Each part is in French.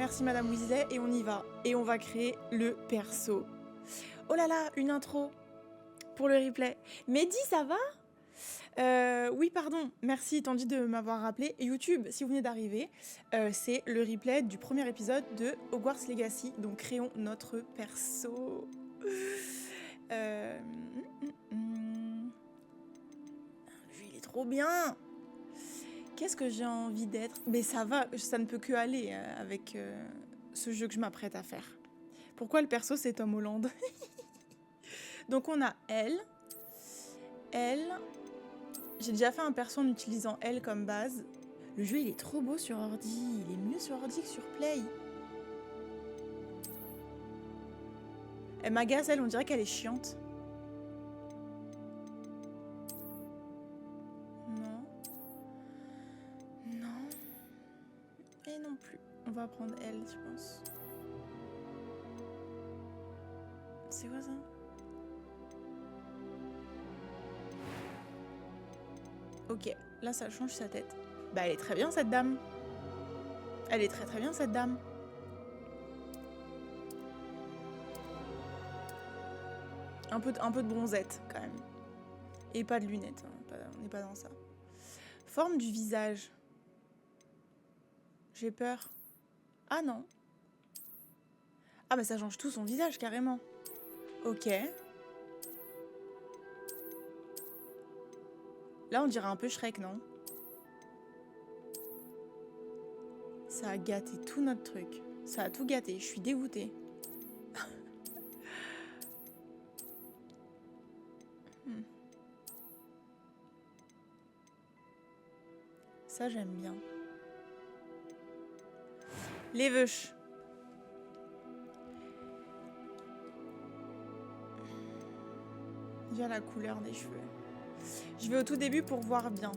merci Madame Weasley, et on y va. Et on va créer le perso. Oh là là, une intro pour le replay. Mehdi, ça va? Oui, pardon, merci Tandy de m'avoir rappelé. YouTube, si vous venez d'arriver, c'est le replay du premier épisode de Hogwarts Legacy. Donc créons notre perso. Lui, il est trop bien. Qu'est-ce que j'ai envie d'être? Mais ça va, ça ne peut que aller avec ce jeu que je m'apprête à faire. Pourquoi le perso c'est Tom Holland? Donc on a elle. J'ai déjà fait un perso en utilisant elle comme base. Le jeu il est trop beau sur ordi. Il est mieux sur ordi que sur Play. Elle m'agace, elle, on dirait qu'elle est chiante. Non. Non. Et non plus. On va prendre elle, je pense. C'est quoi ça? Ok, là ça change sa tête. Bah elle est très bien cette dame. Elle est très très bien cette dame. Un peu de bronzette quand même. Et pas de lunettes, hein. On n'est pas dans ça. Forme du visage. J'ai peur. Ah non. Ah bah ça change tout son visage carrément. Ok. Là on dirait un peu Shrek, non? Ça a gâté tout notre truc. Ça a tout gâté, je suis dégoûtée. Ça j'aime bien. Les veuches. Il y a la couleur des cheveux. Je vais au tout début pour voir bien.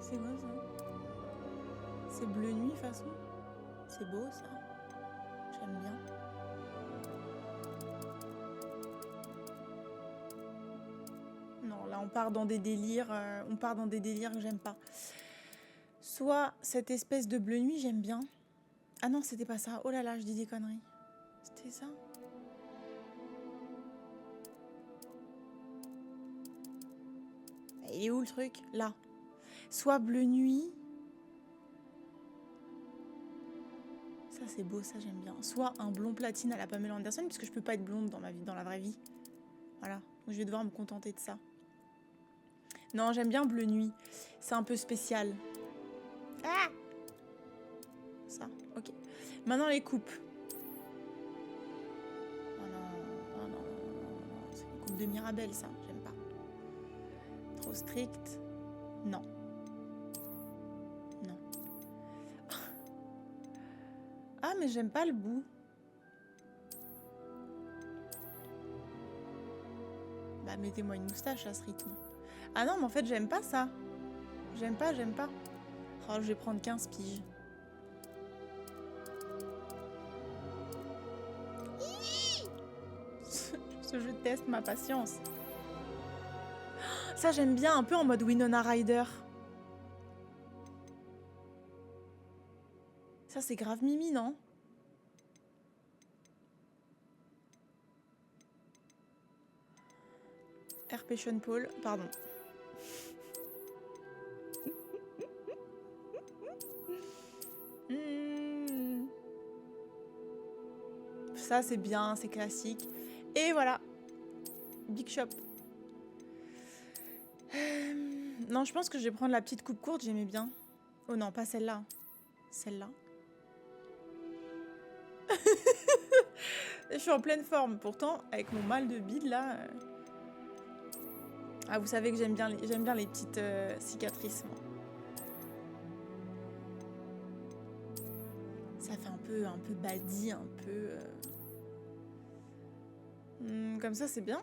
C'est quoi ça? C'est bleu nuit façon. C'est beau ça. J'aime bien. Non, là on part dans des délires. Que j'aime pas. Soit cette espèce de bleu nuit, j'aime bien. Ah non, c'était pas ça. Oh là là, je dis des conneries. C'était ça? Il est où le truc? Là. Soit bleu nuit. Ça c'est beau, ça j'aime bien. Soit un blond platine à la Pamela Anderson, puisque je peux pas être blonde dans ma vie, dans la vraie vie. Voilà. Donc je vais devoir me contenter de ça. Non, j'aime bien bleu nuit. C'est un peu spécial. Ah! Ça, ok. Maintenant les coupes. Oh non, oh non, non. C'est une coupe de Mirabelle, ça. J'aime pas. Trop strict. Non. Non. Ah, mais j'aime pas le bout. Bah, mettez-moi une moustache à ce rythme. Ah non, mais en fait, j'aime pas ça. J'aime pas. Oh, je vais prendre 15 piges. Ce jeu teste ma patience. Ça, j'aime bien, un peu en mode Winona Ryder. Ça, c'est grave mimi, non? RP Sean Paul, pardon. Ça, c'est bien, c'est classique. Et voilà. Big Shop. Non, je pense que je vais prendre la petite coupe courte, j'aimais bien. Oh non, pas celle-là. Celle-là. Je suis en pleine forme. Pourtant, avec mon mal de bide, là... Ah, vous savez que j'aime bien les petites cicatrices, moi. Ça fait un peu badi, un peu... comme ça, c'est bien.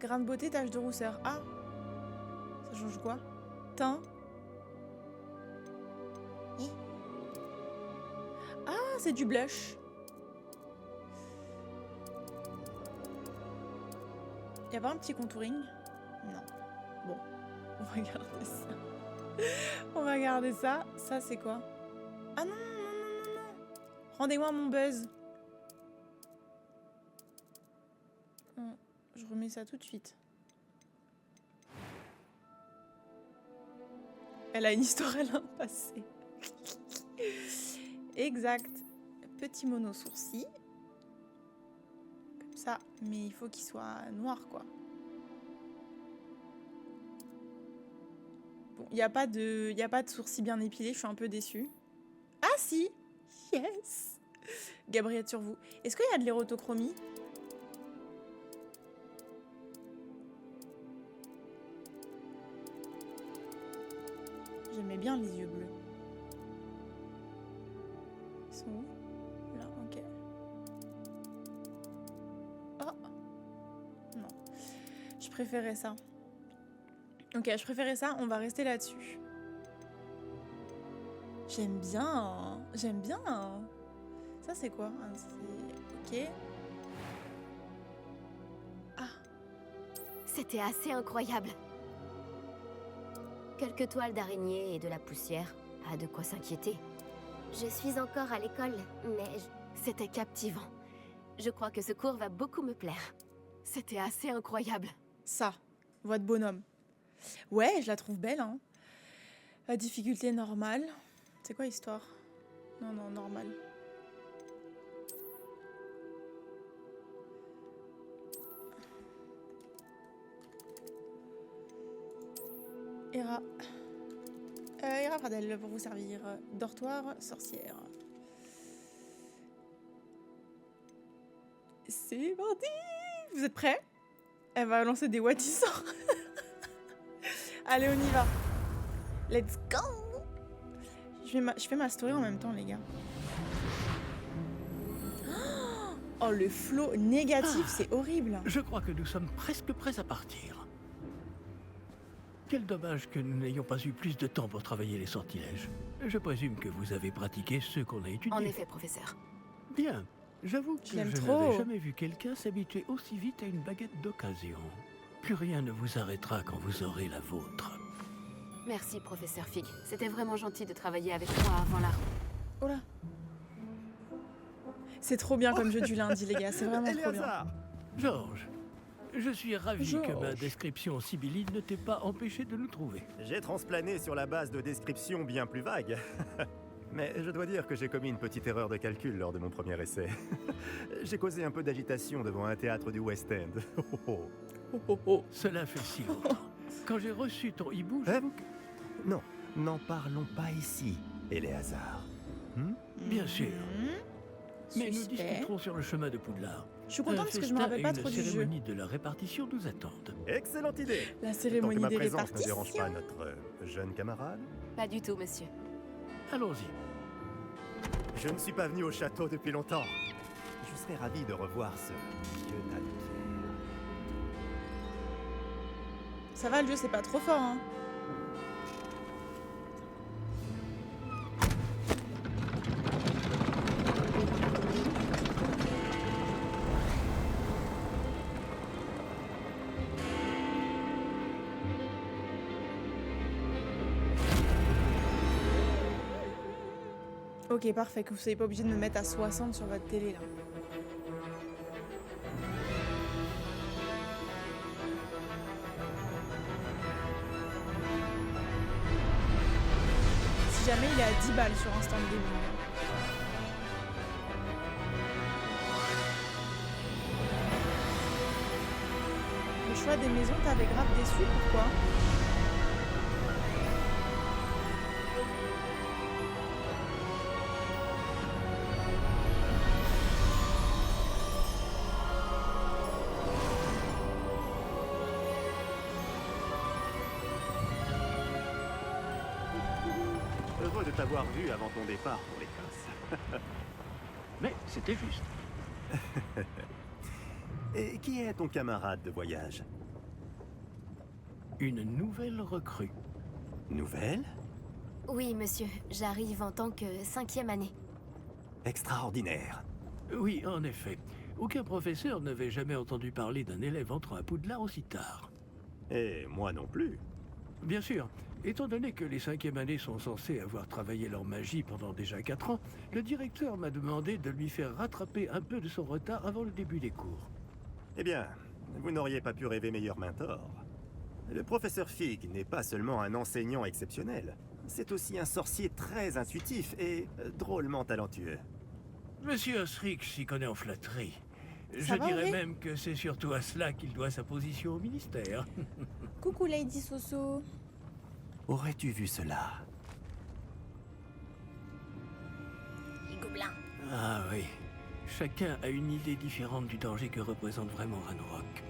Grain de beauté, tache de rousseur. Ah! Ça change quoi? Teint. Ah, c'est du blush. Y a pas un petit contouring? Non. Bon, on va garder ça. On va garder ça. Ça, c'est quoi? Ah non, non, non, non, non. Rendez-moi mon buzz. Je remets ça tout de suite. Elle a une histoire, elle a un passé. Exact. Petit mono sourcil. Comme ça, mais il faut qu'il soit noir, quoi. Bon, il n'y a pas de sourcils bien épilés, je suis un peu déçue. Ah si! Yes! Gabrielle sur vous. Est-ce qu'il y a de l'érotochromie? J'aimais bien les yeux bleus. Ils sont où? Là, ok. Oh! Non. Je préférais ça. Ok, je préférais ça, on va rester là-dessus. J'aime bien. J'aime bien. Ça, c'est quoi? Ok. Ah. C'était assez incroyable. Quelques toiles d'araignée et de la poussière. Pas de quoi s'inquiéter. Je suis encore à l'école, mais c'était captivant. Je crois que ce cours va beaucoup me plaire. C'était assez incroyable. Ça, voix de bonhomme. Ouais, je la trouve belle, hein. La difficulté normale. C'est quoi l'histoire? Non, non, normal. Hera. Hera Pradel, pour vous servir. Dortoir, sorcière. C'est parti! Vous êtes prêts? Elle va lancer des what il sort. Allez, on y va. Let's go! Je fais ma story en même temps, les gars. Oh, le flow négatif, c'est horrible. Je crois que nous sommes presque prêts à partir. Quel dommage que nous n'ayons pas eu plus de temps pour travailler les sortilèges. Je présume que vous avez pratiqué ceux qu'on a étudiés. En effet, professeur. Bien. J'avoue que je l'aime n'avais trop. jamais vu quelqu'un s'habituer aussi vite à une baguette d'occasion. Plus rien ne vous arrêtera quand vous aurez la vôtre. Merci, professeur Fig. C'était vraiment gentil de travailler avec moi avant la... Oh là. C'est trop bien comme jeu du lundi, les gars. C'est vraiment trop bien. Georges, je suis ravi que ma Georges. description sibylline ne t'ait pas empêché de nous trouver. J'ai transplané sur la base de descriptions bien plus vagues. Mais je dois dire que j'ai commis une petite erreur de calcul lors de mon premier essai. J'ai causé un peu d'agitation devant un théâtre du West End. Oh, oh, oh. Cela fait si longtemps. Quand j'ai reçu ton hibou, Hein? Non, n'en parlons pas ici, Éléazar. bien sûr. Mais nous Suspect. discuterons sur le chemin de Poudlard. Je suis contente parce que je me rappelle pas trop Une du jeu. cérémonie de la répartition nous attendent. Excellente idée. La Tant que cérémonie ma des présence ne dérange pas répartitions. notre jeune camarade. Pas du tout, monsieur. Allons-y. Je ne suis pas venu au château depuis longtemps. Je serais ravi de revoir ce vieux tas de pierre. Ça va, le jeu, c'est pas trop fort, hein. Ok, parfait, que vous soyez pas obligé de me mettre à 60 sur votre télé, là. Si jamais il est à 10 balles sur Instant Gaming. Le choix des maisons, t'avais grave déçu, pourquoi? Heureux de t'avoir vu avant ton départ pour l'Écosse. Mais c'était juste. Et qui est ton camarade de voyage? une nouvelle recrue. Nouvelle? Oui, monsieur. J'arrive en tant que 5e année. Extraordinaire. Oui, en effet. Aucun professeur n'avait jamais entendu parler d'un élève entrant à Poudlard aussi tard. Et moi non plus. Bien sûr, étant donné que les 5e années sont censées avoir travaillé leur magie pendant déjà 4 ans, le directeur m'a demandé de lui faire rattraper un peu de son retard avant le début des cours. Eh bien, vous n'auriez pas pu rêver meilleur mentor. Le professeur Fig n'est pas seulement un enseignant exceptionnel, c'est aussi un sorcier très intuitif et drôlement talentueux. Monsieur Osric s'y connaît en flatterie. Ça Je va, dirais oui même que c'est surtout à cela qu'il doit sa position au ministère. Coucou Lady Soso. Aurais-tu vu cela? Gobelin. Ah oui. Chacun a une idée différente du danger que représente vraiment Ranrock.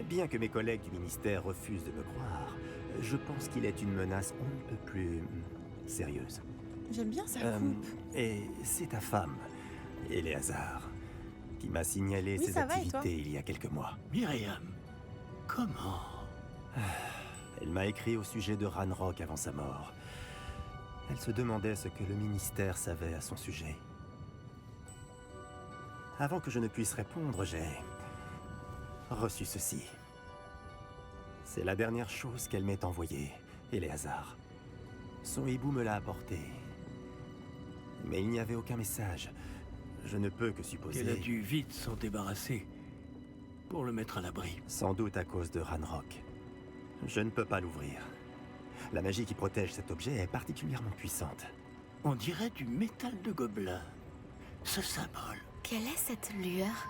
Bien que mes collègues du ministère refusent de me croire, je pense qu'il est une menace on ne peut plus sérieuse. J'aime bien sa coupe. Et c'est ta femme, Éléazar, qui m'a signalé Oui, ses ça va, et toi? activités il y a quelques mois. Myriam, comment? Elle m'a écrit au sujet de Ranrock avant sa mort. Elle se demandait ce que le ministère savait à son sujet. Avant que je ne puisse répondre, j'ai reçu ceci. C'est la dernière chose qu'elle m'ait envoyée, Éléazar. Son hibou me l'a apporté. Mais il n'y avait aucun message. Je ne peux que supposer... Elle a dû vite s'en débarrasser pour le mettre à l'abri. Sans doute à cause de Ranrock. Je ne peux pas l'ouvrir. La magie qui protège cet objet est particulièrement puissante. On dirait du métal de gobelin. Ce symbole. Quelle est cette lueur?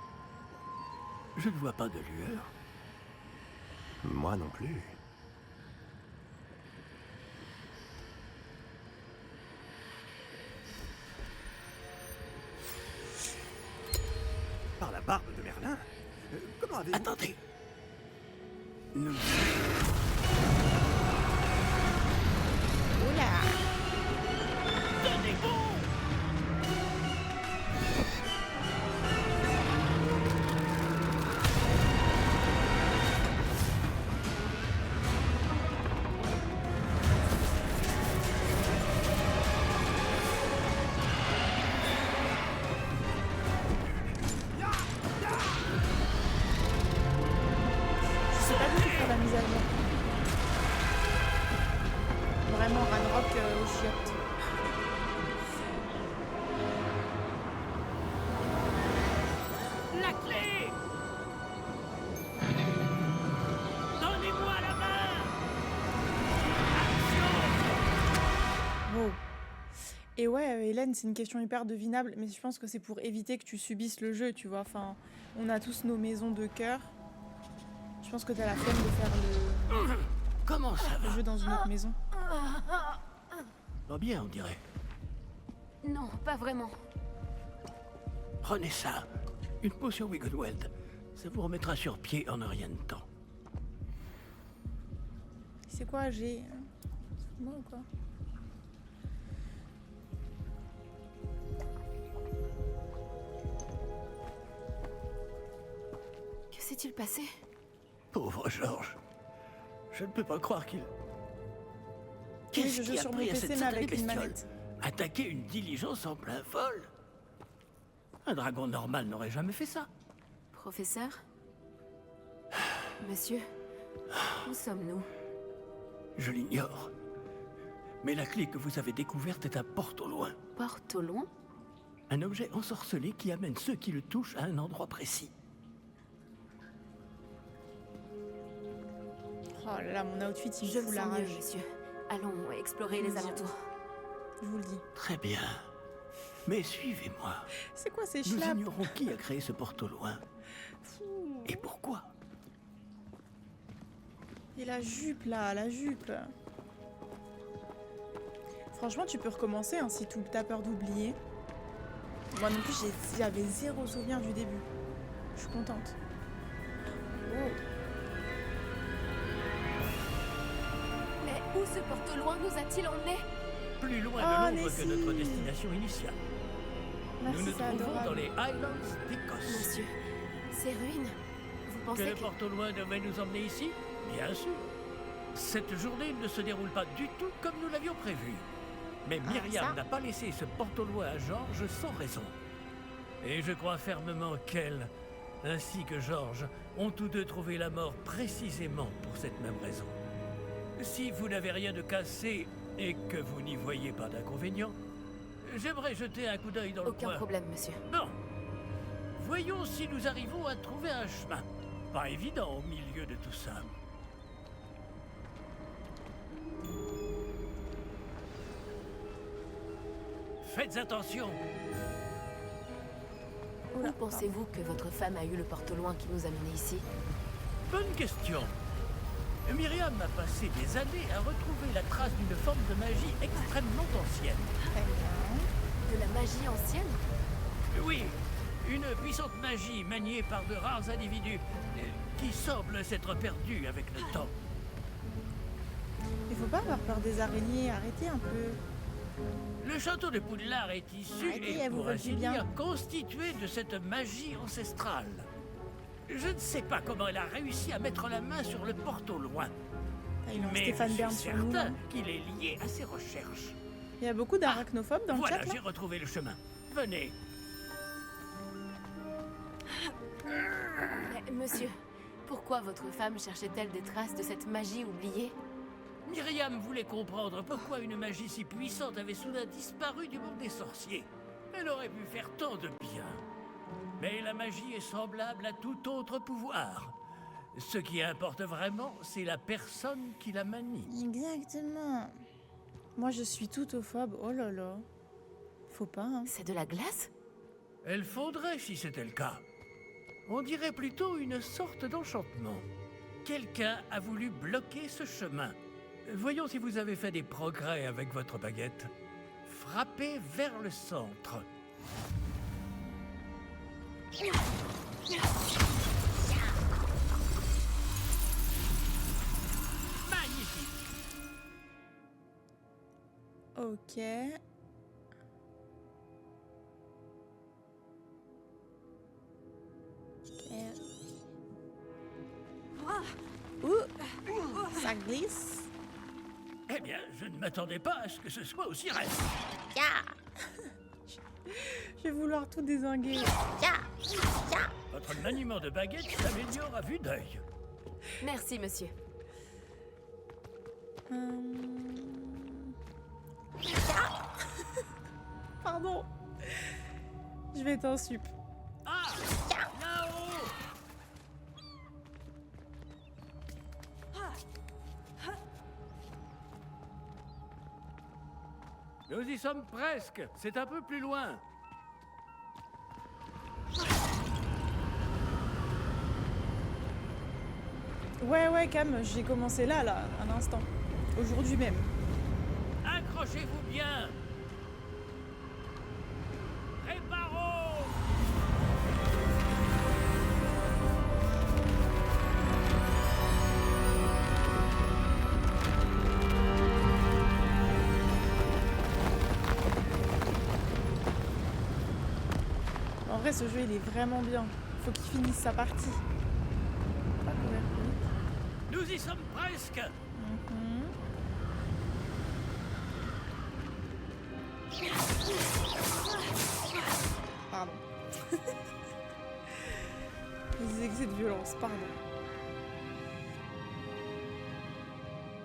Je ne vois pas de lueur. Moi non plus. Par la barbe de Merlin? Comment avez-vous... Attendez. Nous... Oula. Tenez bon! Je sais pas du tout pour la mise à jour. Vraiment Ranrock au chiottes. La clé! Donnez-moi la main! Wow. Et ouais, Hélène, c'est une question hyper devinable, mais je pense que c'est pour éviter que tu subisses le jeu, tu vois. Enfin, on a tous nos maisons de cœur. Je pense que t'as la flemme de faire Comment ça le va? jeu dans une autre maison. Va bien, on dirait. Non, pas vraiment. Prenez ça. Une potion Wiggleweld. Ça vous remettra sur pied en un rien de temps. C'est quoi, j'ai... C'est moi ou quoi? Que s'est-il passé? Pauvre Georges. Je ne peux pas croire qu'il... Oui, Qu'est-ce je joue qui a sur mon pris à PC, cette mais sacrée avec une bestiole? manette. Attaquer une diligence en plein vol? Un dragon normal n'aurait jamais fait ça. Professeur? Monsieur? Où sommes-nous? Je l'ignore. Mais la clé que vous avez découverte est un porte au loin. Porte au loin? Un objet ensorcelé qui amène ceux qui le touchent à un endroit précis. Oh là là, mon outfit, il Je me le fout la sens mieux, rage. monsieur. Allons explorer les Vas-y. alentours. Je vous le dis. Très bien. Mais suivez-moi. C'est quoi ces Nous schlaps? ignorons qui a créé ce porte au loin. Et pourquoi? Et la jupe là, la jupe. Franchement, tu peux recommencer hein, si t'as peur d'oublier. Moi non plus, j'avais zéro souvenir du début. Je suis contente. Oh. Mais où ce porte au loin nous a-t-il emmenés? Plus loin Ah, de Londres que mais notre si. destination initiale. Merci, Nous nous c'est trouvons adorable. dans les Highlands d'Écosse. Monsieur, ces ruines, vous Que pensez le que... porte au loin devait nous emmener ici? Bien sûr. Cette journée ne se déroule pas du tout comme nous l'avions prévu. Mais Ah, Myriam ça. n'a pas laissé ce porte-au-loin à Georges sans raison. Et je crois fermement qu'elle, ainsi que Georges, ont tous deux trouvé la mort précisément pour cette même raison. Si vous n'avez rien de cassé et que vous n'y voyez pas d'inconvénient, j'aimerais jeter un coup d'œil dans le Aucun coin. problème, monsieur. Bon. Voyons si nous arrivons à trouver un chemin. Pas évident au milieu de tout ça. Faites attention. Où pensez-vous que votre femme a eu le porte-au-loin qui nous a menés ici? Bonne question. Myriam a passé des années à retrouver la trace d'une forme de magie extrêmement ancienne. Très bien. De la magie ancienne? Oui, une puissante magie maniée par de rares individus qui semble s'être perdue avec le temps. Il faut pas avoir peur des araignées, arrêtez un peu. Le château de Poudlard est issu Arrêtez, et, elles vous pour veulent ainsi du bien. dire, constitué de cette magie ancestrale. Je ne sais pas comment elle a réussi à mettre la main sur le porte-au-loin, Ah, il en mais Stéphane je Bern suis sur nous. certain Là. qu'il est lié à ses recherches. Il y a beaucoup d'arachnophobes dans Voilà, le chat j'ai là. retrouvé le chemin. Venez. Mais, monsieur, pourquoi votre femme cherchait-elle des traces de cette magie oubliée? Myriam voulait comprendre pourquoi une magie si puissante avait soudain disparu du monde des sorciers. Elle aurait pu faire tant de bien. Mais la magie est semblable à tout autre pouvoir. Ce qui importe vraiment, c'est la personne qui la manie. Exactement. Moi je suis toutophobe, oh là là. Faut pas, hein. C'est de la glace? Elle fondrait si c'était le cas. On dirait plutôt une sorte d'enchantement. Quelqu'un a voulu bloquer ce chemin. Voyons si vous avez fait des progrès avec votre baguette. Frappez vers le centre. Magnifique. Ok. Ouh, ça glisse. Eh bien, je ne m'attendais pas à ce que ce soit aussi raide. Je vais vouloir tout dézinguer. Votre maniement de baguette s'améliore à vue d'œil. Merci, monsieur. Pardon. Je vais être en sup. Ah, là-haut. Nous y sommes presque. C'est un peu plus loin. Ouais, Cam, j'ai commencé là, un instant. Aujourd'hui même. Accrochez-vous bien. Réparons. En vrai, ce jeu, il est vraiment bien. Faut qu'il finisse sa partie. Pas courir plus vite. Nous y sommes presque. Mhm. Pardon. Les excès de violence, pardon.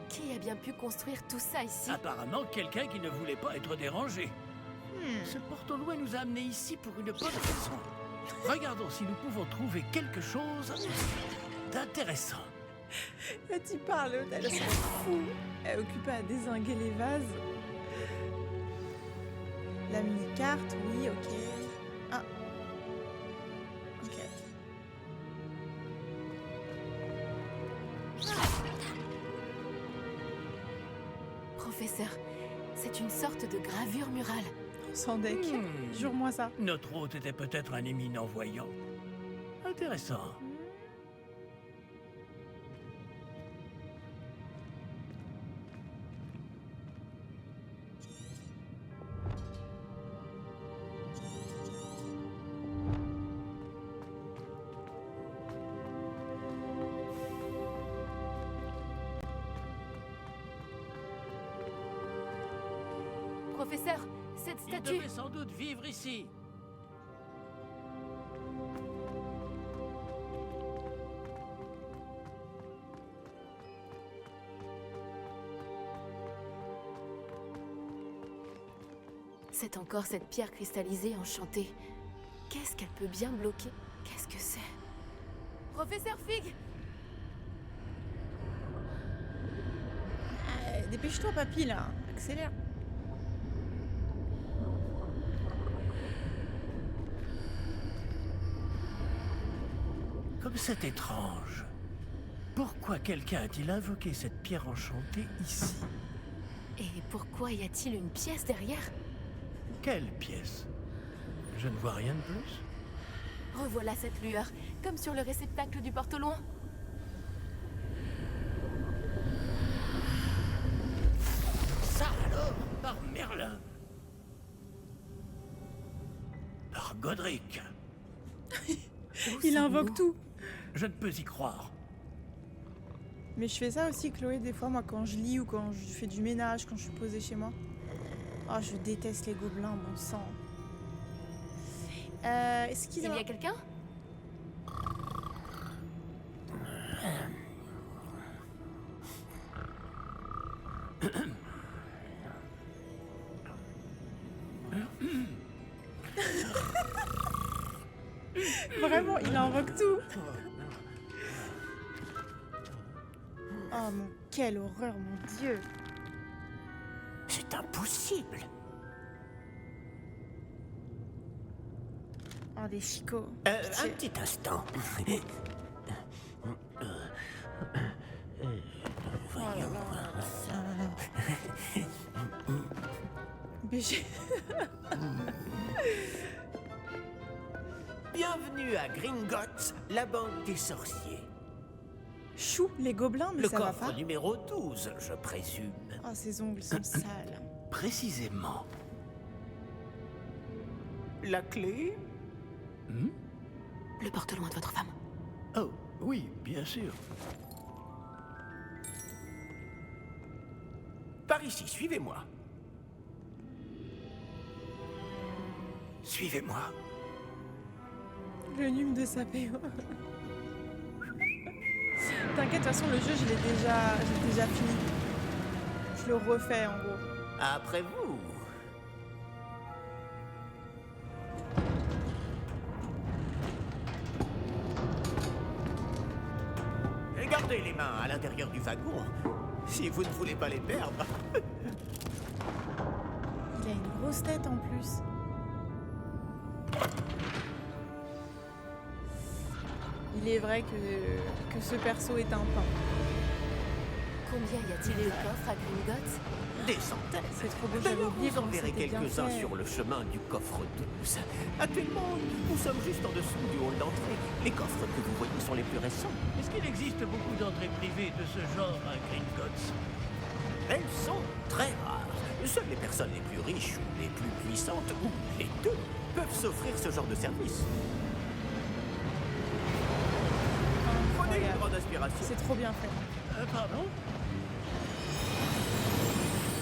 Qui a bien pu construire tout ça ici? Apparemment, quelqu'un qui ne voulait pas être dérangé. Ce porte-au-loin nous a amenés ici pour une bonne raison. Regardons si nous pouvons trouver quelque chose d'intéressant. Là, tu parles, elle s'en fout. Elle est occupée à dézinguer les vases. La mini-carte, oui, ok. Ah. Ok. Professeur, c'est une sorte de gravure murale. Sans deck. Jure-moi ça. Notre hôte était peut-être un éminent voyant. Intéressant. Professeur, cette Il statue... devait sans doute vivre ici. C'est encore cette pierre cristallisée enchantée. Qu'est-ce qu'elle peut bien bloquer? Qu'est-ce que c'est? Professeur Fig! Dépêche-toi, papy, là. Accélère. Comme c'est étrange. Pourquoi quelqu'un a-t-il invoqué cette pierre enchantée ici? Et pourquoi y a-t-il une pièce derrière? Quelle pièce? Je ne vois rien de plus. Revoilà cette lueur, comme sur le réceptacle du porte au loin. Ça alors, par Merlin. Par Godric. Où Il sommes-nous? invoque tout. Je ne peux y croire. Mais je fais ça aussi, Chloé, des fois, moi, quand je lis ou quand je fais du ménage, quand je suis posée chez moi. Oh, je déteste les gobelins, bon sang. Est-ce qu'ils Il ont... y a quelqu'un? Vraiment, il invoque tout. Oh mon, quelle horreur, mon Dieu. C'est impossible. Oh, des chicots. Un Pitié. petit instant. Oh là là. BG. Bienvenue à Gringotts, la banque des sorciers. Chou, les gobelins, mais Le ça va coffre pas. numéro 12, je présume. Oh, ses ongles sont sales. Précisément. La clé? Le porte au loin de votre femme. Oh, oui, bien sûr. Par ici, suivez-moi. Suivez-moi. Le nume de sa PO. T'inquiète, de toute façon, le jeu, j'ai déjà fini. Je le refais, en gros. Après vous. Et gardez les mains à l'intérieur du wagon, si vous ne voulez pas les perdre. Il a une grosse tête, en plus. Il est vrai que ce perso est un pain. Combien y a-t-il de coffres à Gringotts? Des centaines. C'est trop beau, j'avais D'ailleurs, oublié vous en comment verrez c'était bien quelques-uns fait. sur le chemin du coffre 12. Actuellement, nous sommes juste en dessous du hall d'entrée. Les coffres que vous voyez sont les plus récents. Est-ce qu'il existe beaucoup d'entrées privées de ce genre à Gringotts? Elles sont très rares. Seules les personnes les plus riches ou les plus puissantes, ou les deux, peuvent s'offrir ce genre de service. Prenez une Incroyable. grande aspiration. C'est trop bien fait. Pardon?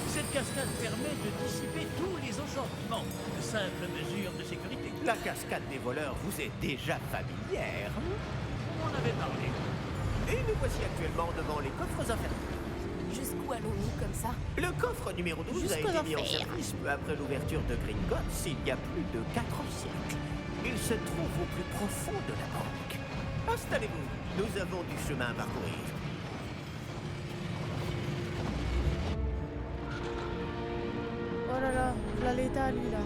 Cette cascade permet de dissiper tous les enchantements. Simple mesure de sécurité. La cascade des voleurs vous est déjà familière. On en avait parlé. Et nous voici actuellement devant les coffres infernaux. Jusqu'où allons-nous comme ça? Le coffre numéro 12 a Jusqu'aux été mis en enfers. service peu après l'ouverture de Gringotts il y a plus de 4 siècles. Il se trouve au plus profond de la banque. Installez-vous, nous avons du chemin à parcourir. Oh là là, voilà l'état, lui, là.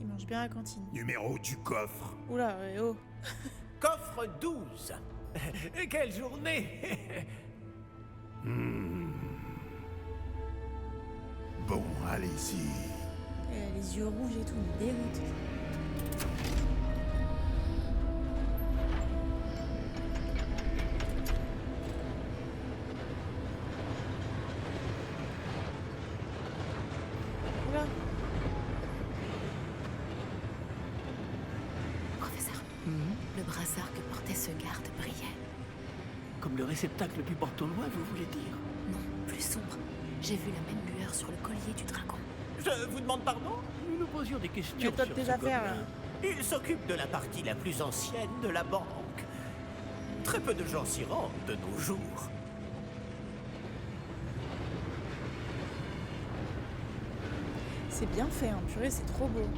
Il mange bien à la cantine. Numéro du coffre. Oula, oh. Coffre 12. Quelle journée. Bon, allez-y. Les yeux rouges et tout, il me dégoûte. Oula. Professeur, le brassard que portait ce garde brillait. Comme le réceptacle du porte-loin, vous voulez dire? Non, plus sombre. J'ai vu la même lueur sur le collier du dragon. Je vous demande pardon? Nous nous posions des questions Mets-toi de sur tes ce affaires, gobelin. là. Il s'occupe de la partie la plus ancienne de la banque. Très peu de gens s'y rendent de nos jours. C'est bien fait, hein, purée, c'est trop beau.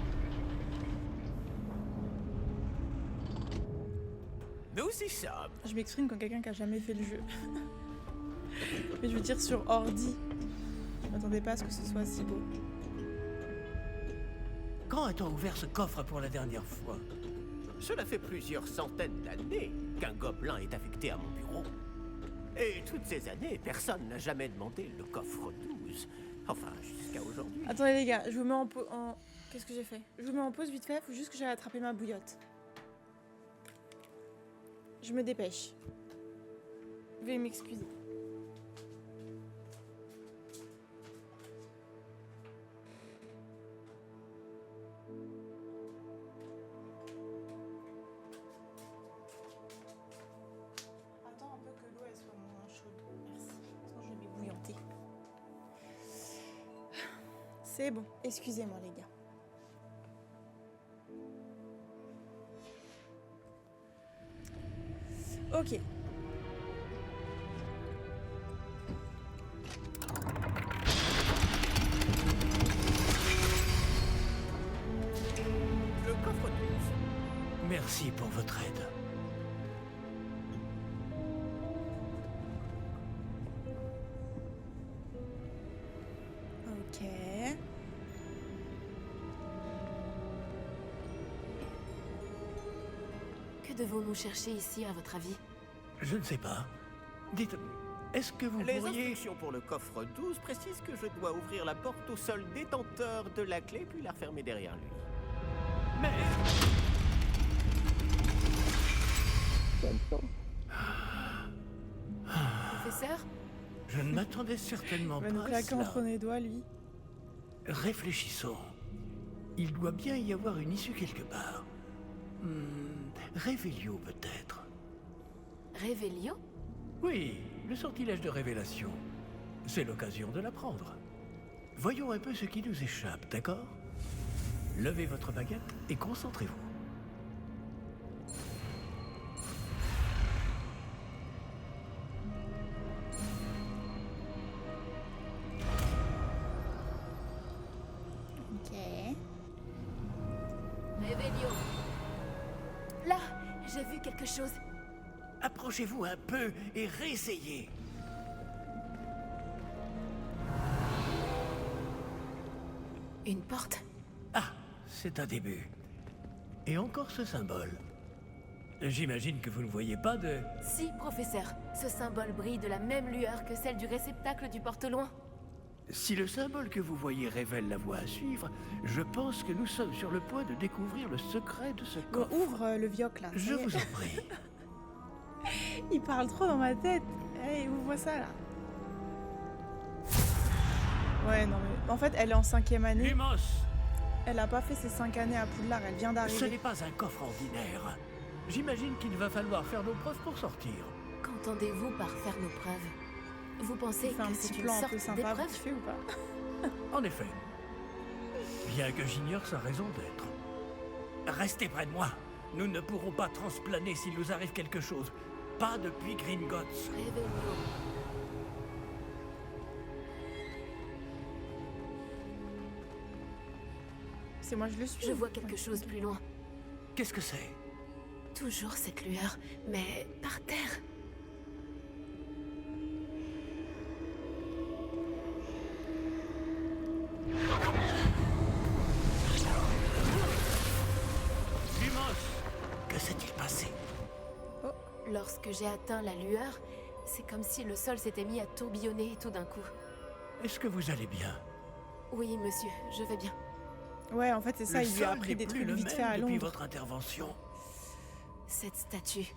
Nous y sommes. Je m'exprime comme quelqu'un qui a jamais fait le jeu. Mais je veux dire sur ordi. Je m'attendais pas à ce que ce soit si beau. Quand a-t-on ouvert ce coffre pour la dernière fois? Cela fait plusieurs centaines d'années qu'un gobelin est affecté à mon bureau. Et toutes ces années, personne n'a jamais demandé le coffre 12. Enfin, jusqu'à aujourd'hui. Attendez les gars, je vous mets en pause. Qu'est-ce que j'ai fait? Je vous mets en pause vite fait, faut juste que j'aille attraper ma bouillotte. Je me dépêche. Veuillez m'excuser. Attends un peu que l'eau elle soit moins chaude. Merci. Sinon je vais m'ébouillanter. C'est bon. Excusez-moi les gars. Ok. Le coffre 12. Merci pour votre aide. Ok. Que devons-nous chercher ici, à votre avis? Je ne sais pas. Dites, est-ce que vous Les pourriez... instructions pour le coffre 12 précisent que je dois ouvrir la porte au seul détenteur de la clé puis la refermer derrière lui. Mais... Professeur? Je ne m'attendais certainement Il va nous pas à claquer cela. entre les doigts lui. Réfléchissons. Il doit bien y avoir une issue quelque part. Révélio peut-être. Révélio? Oui, le sortilège de révélation. C'est l'occasion de l'apprendre. Voyons un peu ce qui nous échappe, d'accord? Levez votre baguette et concentrez-vous. Ok. Révélio. Là, j'ai vu quelque chose. Approchez-vous un peu et réessayez. Une porte. Ah, c'est un début. Et encore ce symbole. J'imagine que vous ne voyez pas de... Si, professeur. Ce symbole brille de la même lueur que celle du réceptacle du porte-loin. Si le symbole que vous voyez révèle la voie à suivre, je pense que nous sommes sur le point de découvrir le secret de ce Bon, coffre. ouvre le vioc là. ça Je y est. vous en prie. Il parle trop dans ma tête. Allez, ouvre ça là. Ouais, non mais... En fait, elle est en 5e année. Lumos, Elle a pas fait ses 5 années à Poudlard, elle vient ce d'arriver. n'est pas un coffre ordinaire. J'imagine qu'il va falloir faire nos preuves pour sortir. Qu'entendez-vous par faire nos preuves? Vous pensez Il fait un que petit c'est une plan un sorte peu sympa, d'épreuve? vite fait ou pas? En effet. Bien que j'ignore sa raison d'être. Restez près de moi. Nous ne pourrons pas transplaner s'il nous arrive quelque chose. Pas depuis Gringotts. Révélio. C'est moi je le suis. Je vois quelque chose plus loin. Qu'est-ce que c'est? Toujours cette lueur, mais par terre. Lumos, que s'est-il passé? Lorsque j'ai atteint la lueur, c'est comme si le sol s'était mis à tourbillonner tout d'un coup. Est-ce que vous allez bien? Oui, monsieur, je vais bien. Ouais, en fait, c'est ça, Le il lui a sol appris n'est des plus trucs le vite même fait à depuis Londres. votre intervention. Cette statue.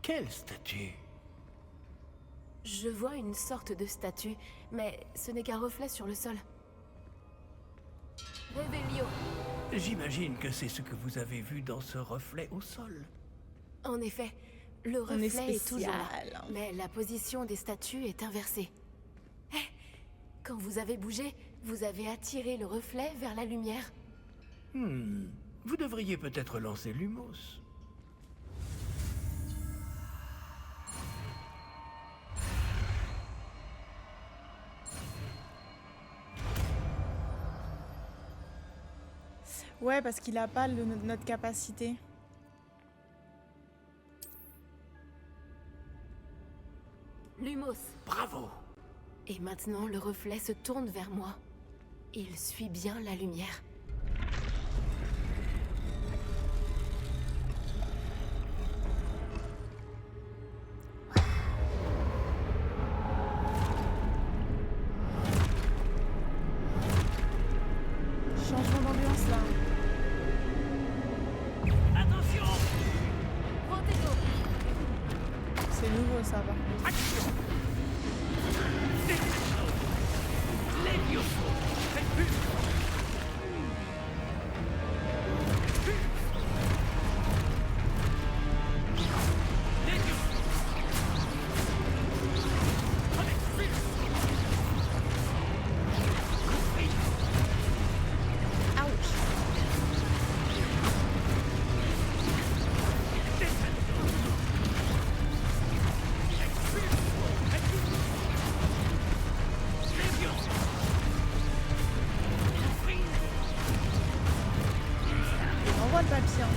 Quelle statue? Je vois une sorte de statue, mais ce n'est qu'un reflet sur le sol. Révélio. J'imagine que c'est ce que vous avez vu dans ce reflet au sol. En effet, Le On est reflet est toujours là, spécial. mais la position des statues est inversée. Hé, quand vous avez bougé, vous avez attiré le reflet vers la lumière. Vous devriez peut-être lancer Lumos. Ouais, parce qu'il a pas notre capacité. Lumos. Bravo! Et maintenant, le reflet se tourne vers moi. Il suit bien la lumière. Changement d'ambiance là. Attention! Protego. C'est nouveau ça va. Action! Descendo! Levioso! Faites plus! Levioso! Avec plus! Compris! Ouch. Descendo! Expulso! Levioso! Compris! Il envoie le papier. Hein.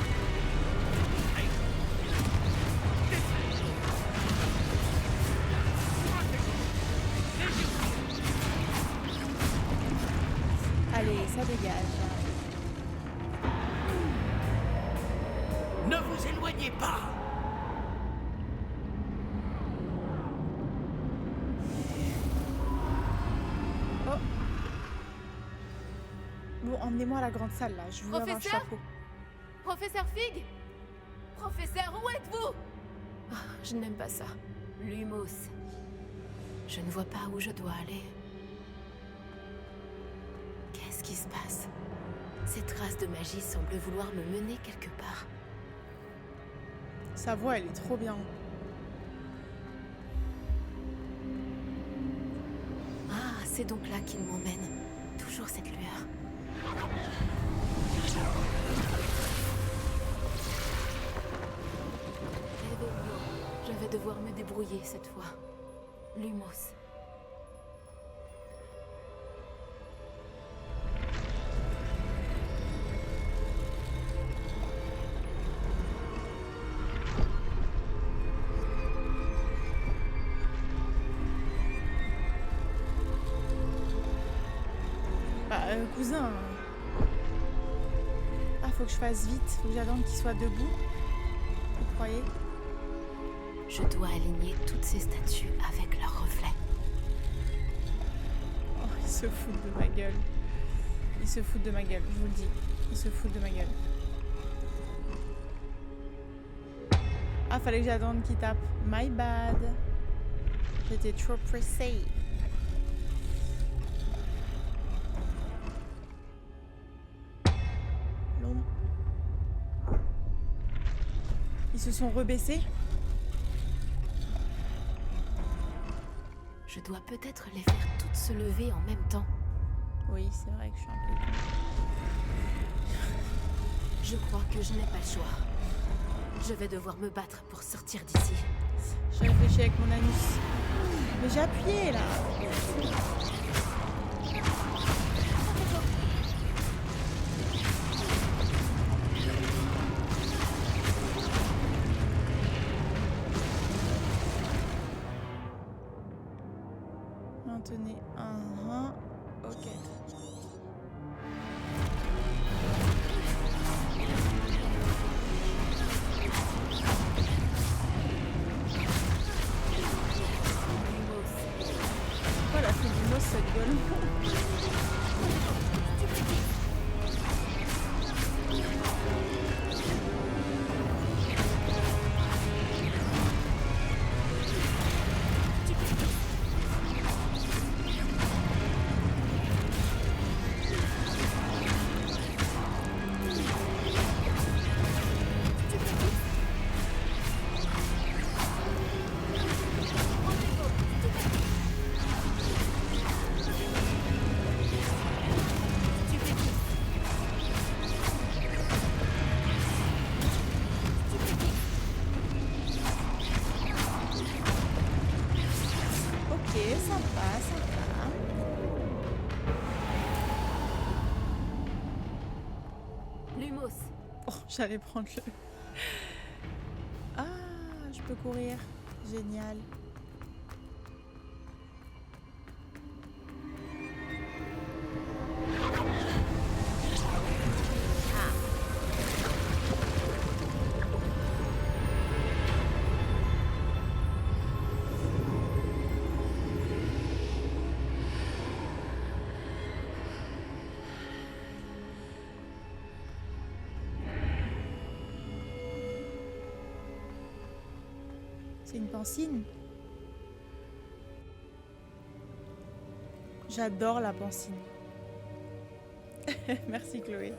Allez, ça dégage. Ne vous éloignez pas! Oh. Bon, emmenez-moi à la grande salle là. Je veux avoir un Professeur chapeau. Professeur Fig? Professeur, où êtes-vous? Ah, je n'aime pas ça. Lumos. Je ne vois pas où je dois aller. Qu'est-ce qui se passe? Cette trace de magie semble vouloir me mener quelque part. Sa voix, elle est trop bien. Ah, c'est donc là qu'il m'emmène. Toujours cette lueur. Réveillon. Je vais devoir me débrouiller cette fois. Lumos. Bah, cousin. Ah, faut que je fasse vite. Faut que j'attende qu'il soit debout. Vous croyez? Je dois aligner toutes ces statues avec leurs reflets. Oh, ils se foutent de ma gueule. Ils se foutent de ma gueule, je vous le dis. Ils se foutent de ma gueule. Ah, fallait que j'attende qu'il tape. My bad. J'étais trop pressée. Non. Ils se sont rebaissés. Je dois peut-être les faire toutes se lever en même temps. Oui, c'est vrai que je suis un peu con. Je crois que je n'ai pas le choix. Je vais devoir me battre pour sortir d'ici. Je réfléchis avec mon anus. Mais j'ai appuyé là. Maintenez un. Ok. Pourquoi elle a fait du mot cette gueule? Lumos. Oh, j'allais prendre le... Ah, je peux courir. Génial. C'est une pancine. J'adore la pancine. Merci Chloé.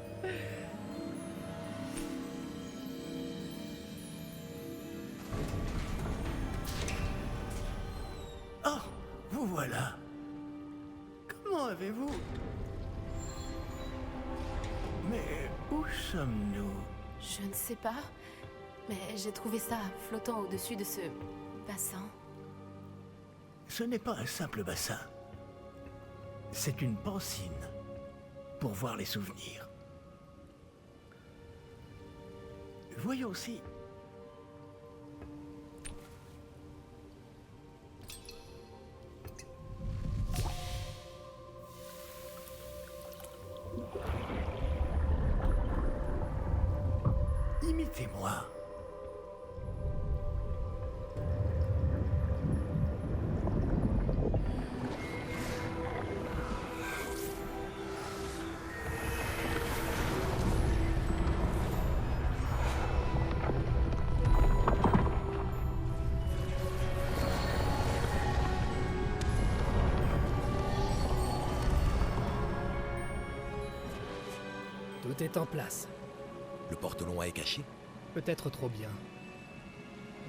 Oh, vous voilà. Comment avez-vous... Mais où sommes-nous? Je ne sais pas, mais j'ai trouvé ça flottant au-dessus de ce bassin. Ce n'est pas un simple bassin. C'est une pancine pour voir les souvenirs. Voyons si... Imitez-moi. Tout est en place. Le porte-loin est caché? Peut-être trop bien.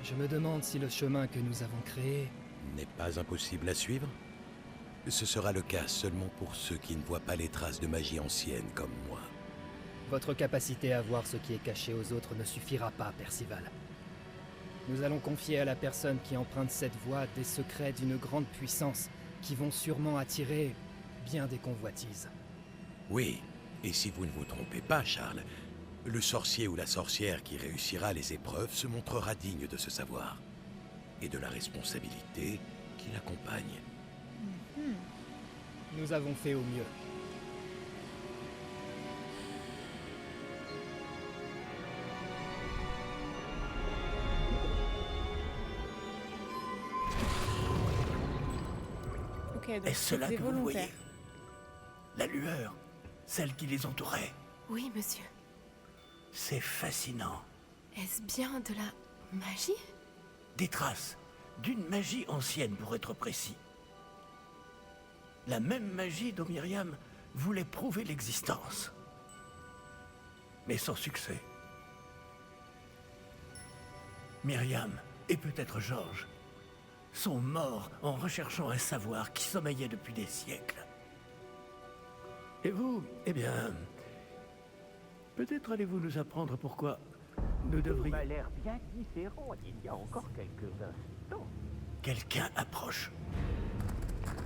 Je me demande si le chemin que nous avons créé... N'est pas impossible à suivre? Ce sera le cas seulement pour ceux qui ne voient pas les traces de magie ancienne comme moi. Votre capacité à voir ce qui est caché aux autres ne suffira pas, Percival. Nous allons confier à la personne qui emprunte cette voie des secrets d'une grande puissance qui vont sûrement attirer bien des convoitises. Oui, et si vous ne vous trompez pas, Charles, le sorcier ou la sorcière qui réussira les épreuves se montrera digne de ce savoir et de la responsabilité qui l'accompagne. Nous avons fait au mieux. Ok, donc Est-ce cela c'est que vous volontaire. voyez? La lueur, celle qui les entourait. Oui, monsieur. C'est fascinant. Est-ce bien de la magie? Des traces d'une magie ancienne, pour être précis. La même magie dont Myriam voulait prouver l'existence. Mais sans succès. Myriam, et peut-être Georges, sont morts en recherchant un savoir qui sommeillait depuis des siècles. Et vous, eh bien... Peut-être allez-vous nous apprendre pourquoi nous devrions... A l'air bien différent il y a encore quelques instants. Quelqu'un approche.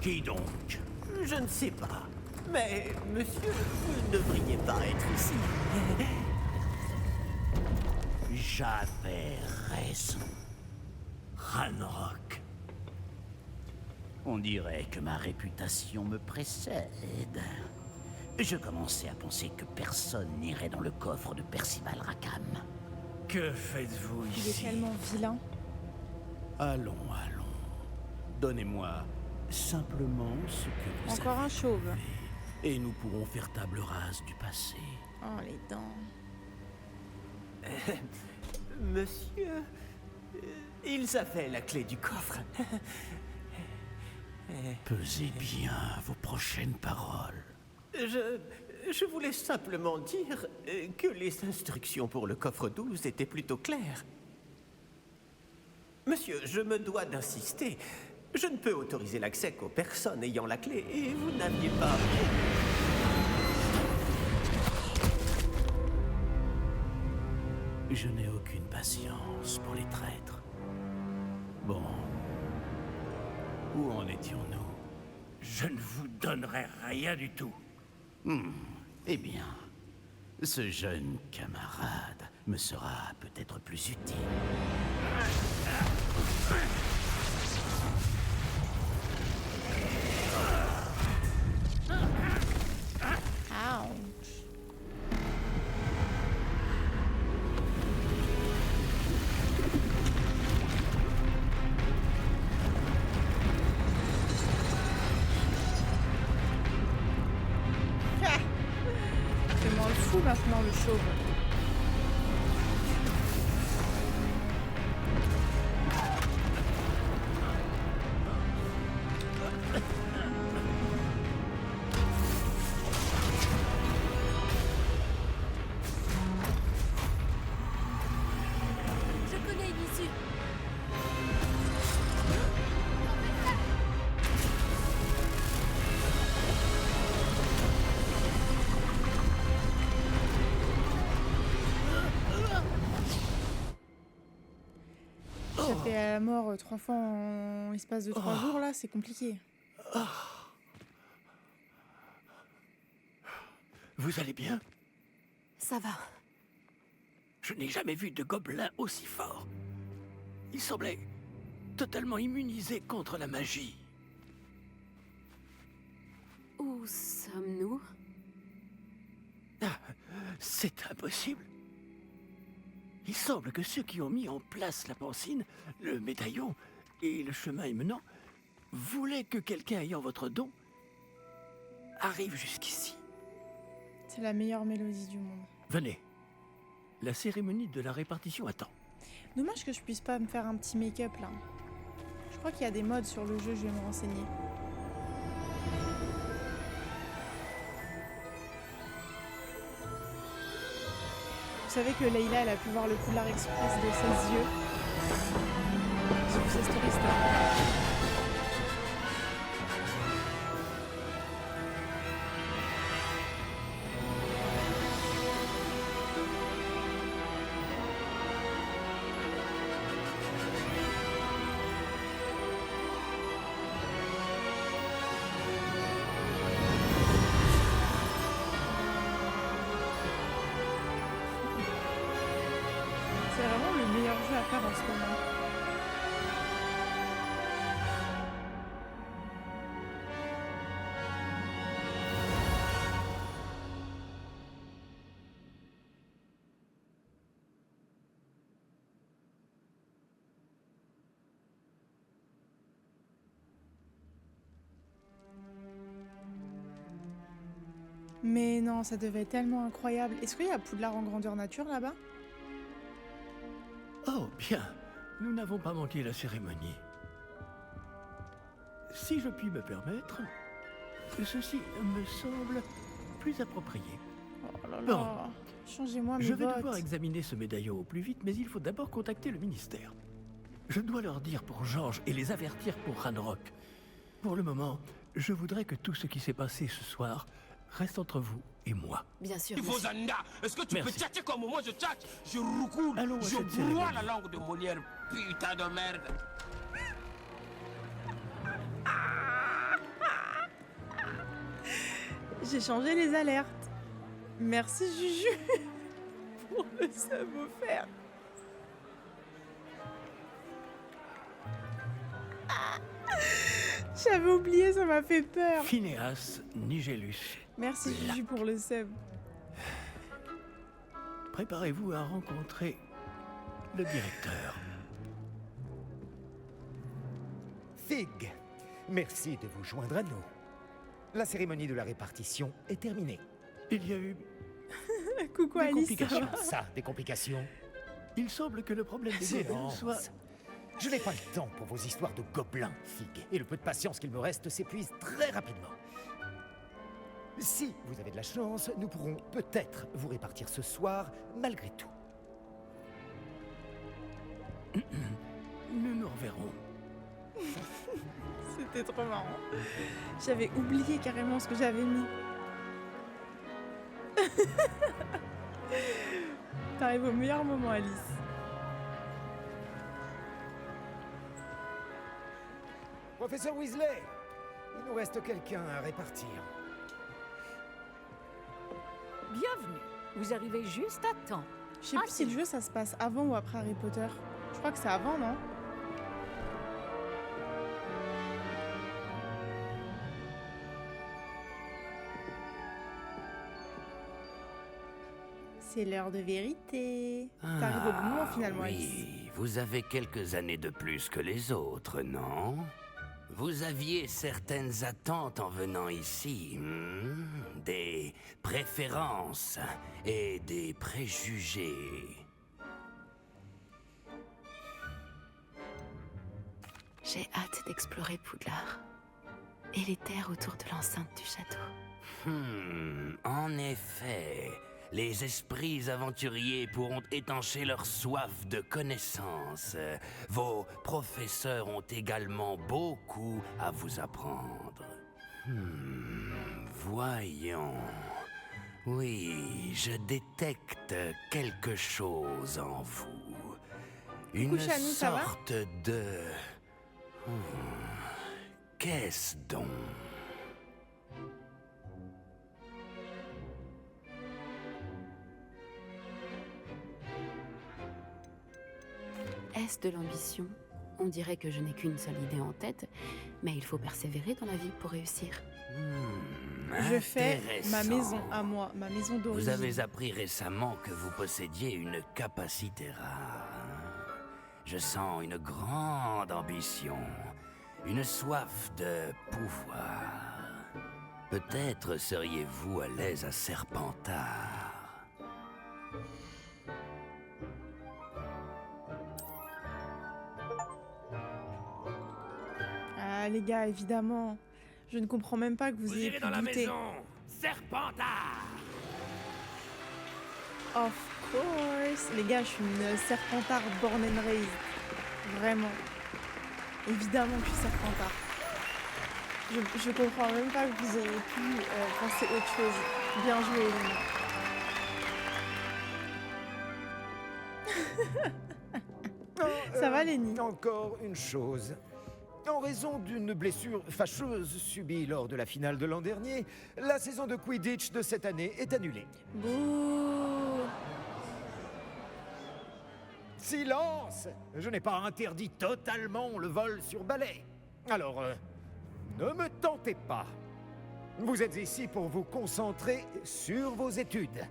Qui donc? Je ne sais pas. Mais, monsieur, vous ne devriez pas être ici. J'avais raison. Ranrock. On dirait que ma réputation me précède. Je commençais à penser que personne n'irait dans le coffre de Percival Rackham. Que faites-vous Il est ici? tellement vilain. Allons, allons. Donnez-moi simplement ce que vous Encore un avez chauve. fait, et nous pourrons faire table rase du passé. Oh, les dents. Monsieur, ils avaient la clé du coffre. Pesez bien vos prochaines paroles. Je voulais simplement dire que les instructions pour le coffre 12 étaient plutôt claires. Monsieur, je me dois d'insister. Je ne peux autoriser l'accès qu'aux personnes ayant la clé, et vous n'aviez pas... Je n'ai aucune patience pour les traîtres. Bon. Où en étions-nous? Je ne vous donnerai rien du tout. Eh bien, Ce jeune camarade me sera peut-être plus utile. Ouch. Ah. Fais-moi le fou maintenant, le chauve. Je connais une issue. Échapper à la mort 3 fois en l'espace de 3 jours, là, c'est compliqué. Vous allez bien? Ça va. Je n'ai jamais vu de gobelin aussi fort. Il semblait totalement immunisé contre la magie. Où sommes-nous? C'est impossible. Il semble que ceux qui ont mis en place la pancine, le médaillon et le chemin émenant voulaient que quelqu'un ayant votre don arrive jusqu'ici. C'est la meilleure mélodie du monde. Venez. La cérémonie de la répartition attend. Dommage que je puisse pas me faire un petit make-up là. Je crois qu'il y a des modes sur le jeu, je vais me renseigner. Vous savez que Leïla, elle a pu voir le Poudlard Express de ses yeux. J'ai vu ses stories, c'était incroyable. C'est vraiment le meilleur jeu à faire en ce moment. Mais non, ça devait être tellement incroyable. Est-ce qu'il y a Poudlard en grandeur nature là-bas? Oh, bien. Nous n'avons pas manqué la cérémonie. Si je puis me permettre, ceci me semble plus approprié. Oh là Bon. là. Changez-moi mes Je vais bottes. devoir examiner ce médaillon au plus vite, mais il faut d'abord contacter le ministère. Je dois leur dire pour Georges et les avertir pour Ranrock. Pour le moment, je voudrais que tout ce qui s'est passé ce soir reste entre vous et moi. Bien sûr. Il faut Zanda. Est-ce que tu Merci. peux tchatcher comme moi je tchatche? Je roucoule, Allons à je cette broie cérémonie. la langue de Molière, putain de merde. J'ai changé les alertes. Merci Juju pour le sub offert. J'avais oublié, ça m'a fait peur. Phineas Nigellus, Merci Juju pour le sub. préparez-vous à rencontrer le directeur. Fig, merci de vous joindre à nous. La cérémonie de la répartition est terminée. Il y a eu Coucou des Alice. complications. Ça, des complications? Il semble que le problème des gobelins Silence. soit... Je n'ai pas le temps pour vos histoires de gobelins, Fig. Et le peu de patience qu'il me reste s'épuise très rapidement. Si vous avez de la chance, nous pourrons peut-être vous répartir ce soir, malgré tout. Nous nous reverrons. C'était trop marrant. J'avais oublié carrément ce que j'avais mis. T'arrives au meilleur moment, Alice. Professeur Weasley, il nous reste quelqu'un à répartir. Bienvenue. vous arrivez juste à temps. Je sais plus si le jeu ça se passe avant ou après Harry Potter. Je crois que c'est avant, non? C'est l'heure de vérité. T'arrives au bon moment finalement, Alice. Oui, vous avez quelques années de plus que les autres, non? Vous aviez certaines attentes en venant ici, des préférences et des préjugés. J'ai hâte d'explorer Poudlard et les terres autour de l'enceinte du château. En effet, les esprits aventuriers pourront étancher leur soif de connaissances. Vos professeurs ont également beaucoup à vous apprendre. Voyons. Oui, je détecte quelque chose en vous. Une Chani, ça va? sorte de... Qu'est-ce donc? Est-ce de l'ambition? On dirait que je n'ai qu'une seule idée en tête, mais il faut persévérer dans la vie pour réussir. Je fais ma Intéressant. maison à moi, ma maison d'origine. Vous avez appris récemment que vous possédiez une capacité rare. Je sens une grande ambition, une soif de pouvoir. Peut-être seriez-vous à l'aise à Serpentard. Ah les gars, évidemment. Je ne comprends même pas que vous ayez irez pu dans la douter. maison, Serpentard. Of course. Les gars, je suis une Serpentard born and raised. Vraiment. Évidemment que je suis Serpentard. Je comprends même pas que vous ayez pu penser autre chose. Bien joué, Elena. Ça va, Lenny? Encore une chose. En raison d'une blessure fâcheuse subie lors de la finale de l'an dernier, la saison de Quidditch de cette année est annulée. Bouh. Silence! Je n'ai pas interdit totalement le vol sur balai. Alors, ne me tentez pas. Vous êtes ici pour vous concentrer sur vos études.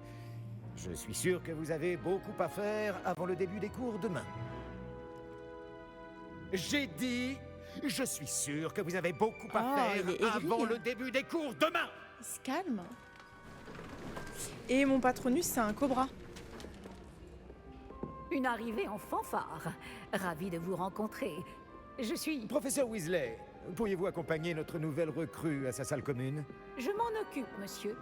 Je suis sûr que vous avez beaucoup à faire avant le début des cours demain. J'ai dit, je suis sûr que vous avez beaucoup à Ah, il est faire aigri. avant le début des cours demain. Il se calme. Et mon patronus, c'est un cobra. Une arrivée en fanfare. Ravi de vous rencontrer. Je suis... Professeur Weasley, pourriez-vous accompagner notre nouvelle recrue à sa salle commune? Je m'en occupe, monsieur.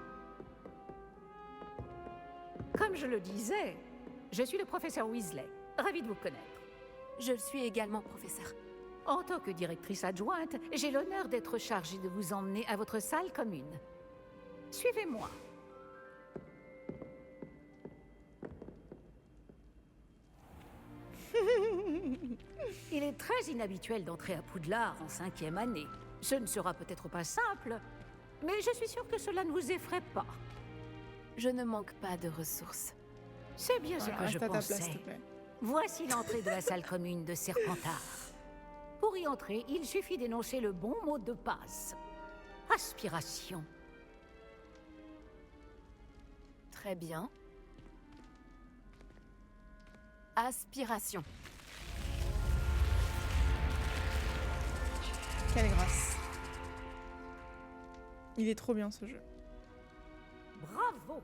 Comme je le disais, je suis le professeur Weasley. Ravi de vous connaître. Je le suis également, professeur. En tant que directrice adjointe, j'ai l'honneur d'être chargée de vous emmener à votre salle commune. Suivez-moi. Il est très inhabituel d'entrer à Poudlard en 5e année. Ce ne sera peut-être pas simple, mais je suis sûre que cela ne vous effraie pas. Je ne manque pas de ressources. C'est bien ce Voilà, que je reste à ta place, pensais. s'il te plaît. Voici l'entrée de la salle commune de Serpentard. Pour y entrer, il suffit d'énoncer le bon mot de passe. Aspiration. Très bien. Aspiration. Quelle grâce. Il est trop bien ce jeu. Bravo.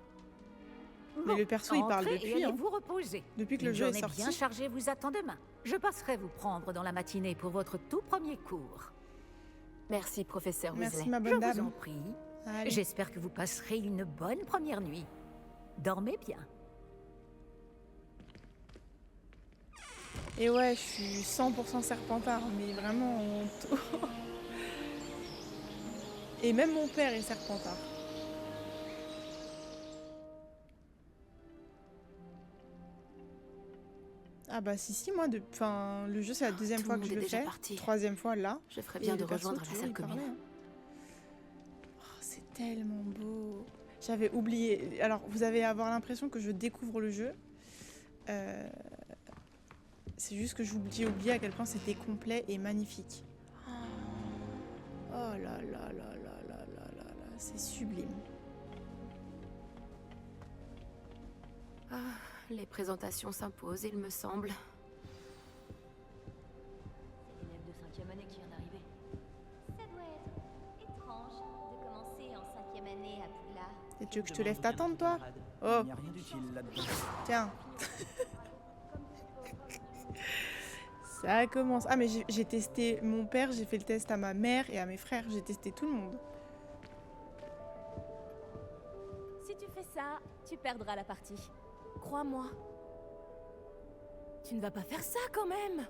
Mais le perso, il parle entrez depuis, et allez hein. vous reposer. Depuis que le Une jeu est journée sorti. bien chargée vous attend demain. Je passerai vous prendre dans la matinée pour votre tout premier cours. Merci, professeur Weasley. Merci, ma Je bonne vous dame. en prie. Allez. J'espère que vous passerez une bonne première nuit. Dormez bien. Et ouais, je suis 100% Serpentard, mais vraiment en tout. Et même mon père est Serpentard. Ah bah si, moi, enfin, le jeu c'est la deuxième Tout fois le que je monde le est déjà fais. parti. Troisième fois là. Je ferais Et bien le de perso, rejoindre la toujours, salle il commune. parlait, hein. Oh, c'est tellement beau. J'avais oublié. Alors, vous allez avoir l'impression que je découvre le jeu. C'est juste que j'ai oublié à quel point c'était complet et magnifique. Oh là là là là là là là là, c'est sublime. Ah, les présentations s'imposent, il me semble. C'est l'élève de 5e année qui vient d'arriver. Ça doit être étrange de commencer en 5e année à Poudlard. Et tu veux que je te lève ta tente, toi? Oh, Il n'y a rien d'utile là-dedans. tiens. Ça commence. Ah, mais j'ai testé mon père, j'ai fait le test à ma mère et à mes frères. J'ai testé tout le monde. Si tu fais ça, tu perdras la partie. Crois-moi. Tu ne vas pas faire ça quand même.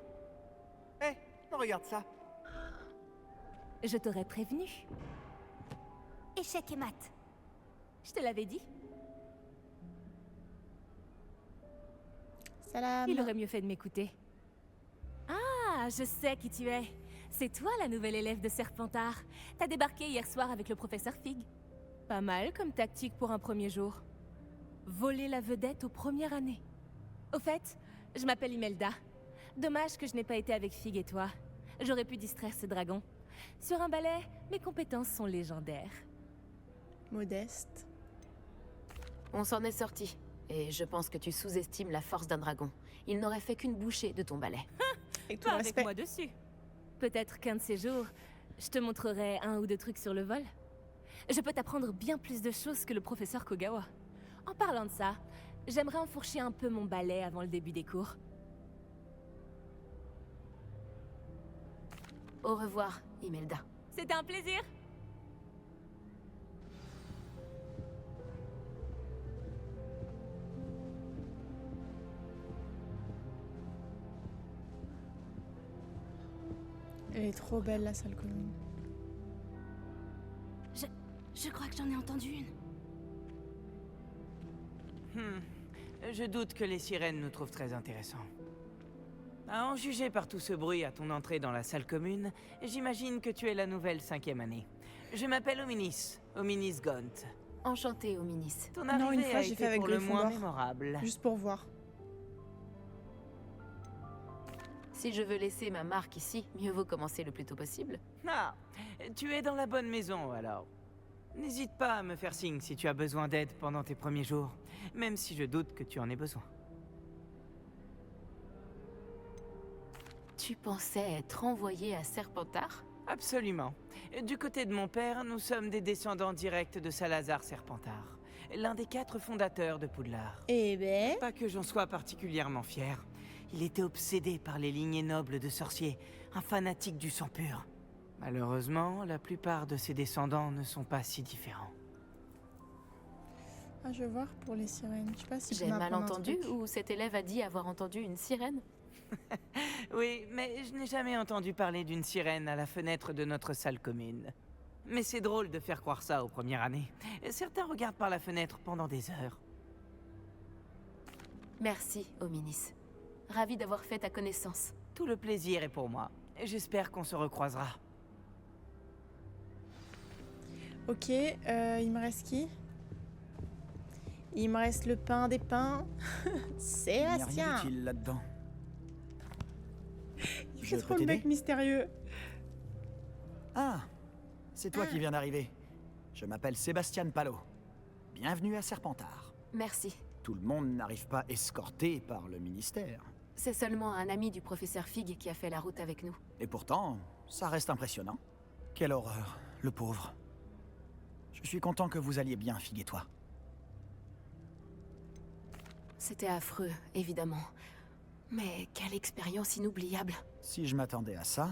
Hé, regarde ça. Je t'aurais prévenu. Échec et maths. Je te l'avais dit. Salam. Il aurait mieux fait de m'écouter. Ah, je sais qui tu es. C'est toi la nouvelle élève de Serpentard. T'as débarqué hier soir avec le professeur Fig. Pas mal comme tactique pour un premier jour. Voler la vedette aux premières années. Au fait, je m'appelle Imelda. Dommage que je n'ai pas été avec Fig et toi. J'aurais pu distraire ce dragon. Sur un balai, mes compétences sont légendaires. Modeste. On s'en est sorti. Et je pense que tu sous-estimes la force d'un dragon. Il n'aurait fait qu'une bouchée de ton balai. Et tout Pas le avec respect. moi dessus. Peut-être qu'un de ces jours, je te montrerai un ou deux trucs sur le vol. Je peux t'apprendre bien plus de choses que le professeur Kogawa. En parlant de ça, j'aimerais enfourcher un peu mon balai avant le début des cours. Au revoir, Imelda. C'était un plaisir. Elle est trop belle, la salle commune. Je crois que j'en ai entendu une. Je doute que les sirènes nous trouvent très intéressants. À en juger par tout ce bruit à ton entrée dans la salle commune, j'imagine que tu es la nouvelle 5e année. Je m'appelle Ominis, Ominis Gaunt. Enchantée, Ominis. Ton Non, arrivée une fois, a j'ai été fait avec pour le moins Gryffondor. mémorable. Juste pour voir. Si je veux laisser ma marque ici, mieux vaut commencer le plus tôt possible. Ah, tu es dans la bonne maison alors. N'hésite pas à me faire signe si tu as besoin d'aide pendant tes premiers jours, même si je doute que tu en aies besoin. Tu pensais être envoyé à Serpentard? Absolument. Du côté de mon père, nous sommes des descendants directs de Salazar Serpentard, l'un des 4 fondateurs de Poudlard. Eh ben... Pas que j'en sois particulièrement fier. Il était obsédé par les lignées nobles de sorciers, un fanatique du sang pur. Malheureusement, la plupart de ses descendants ne sont pas si différents. Ah, je vais voir pour les sirènes. Je sais pas si J'ai mal entendu ou cet élève a dit avoir entendu une sirène? Oui, mais je n'ai jamais entendu parler d'une sirène à la fenêtre de notre salle commune. Mais c'est drôle de faire croire ça aux premières années. Certains regardent par la fenêtre pendant des heures. Merci, Ominis. Ravi d'avoir fait ta connaissance. Tout le plaisir est pour moi. J'espère qu'on se recroisera. Ok, il me reste qui? Il me reste le pain des pains. Il n'y a rien Sébastien. d'utile là-dedans. Il Je fait peux trop le t'aider mec mystérieux. Ah, c'est toi qui viens d'arriver. Je m'appelle Sébastien Palo. Bienvenue à Serpentard. Merci. Tout le monde n'arrive pas escorté par le ministère. C'est seulement un ami du professeur Fig qui a fait la route avec nous. Et pourtant, ça reste impressionnant. Quelle horreur, le pauvre. Je suis content que vous alliez bien, Fig et toi. C'était affreux, évidemment. Mais quelle expérience inoubliable. Si je m'attendais à ça...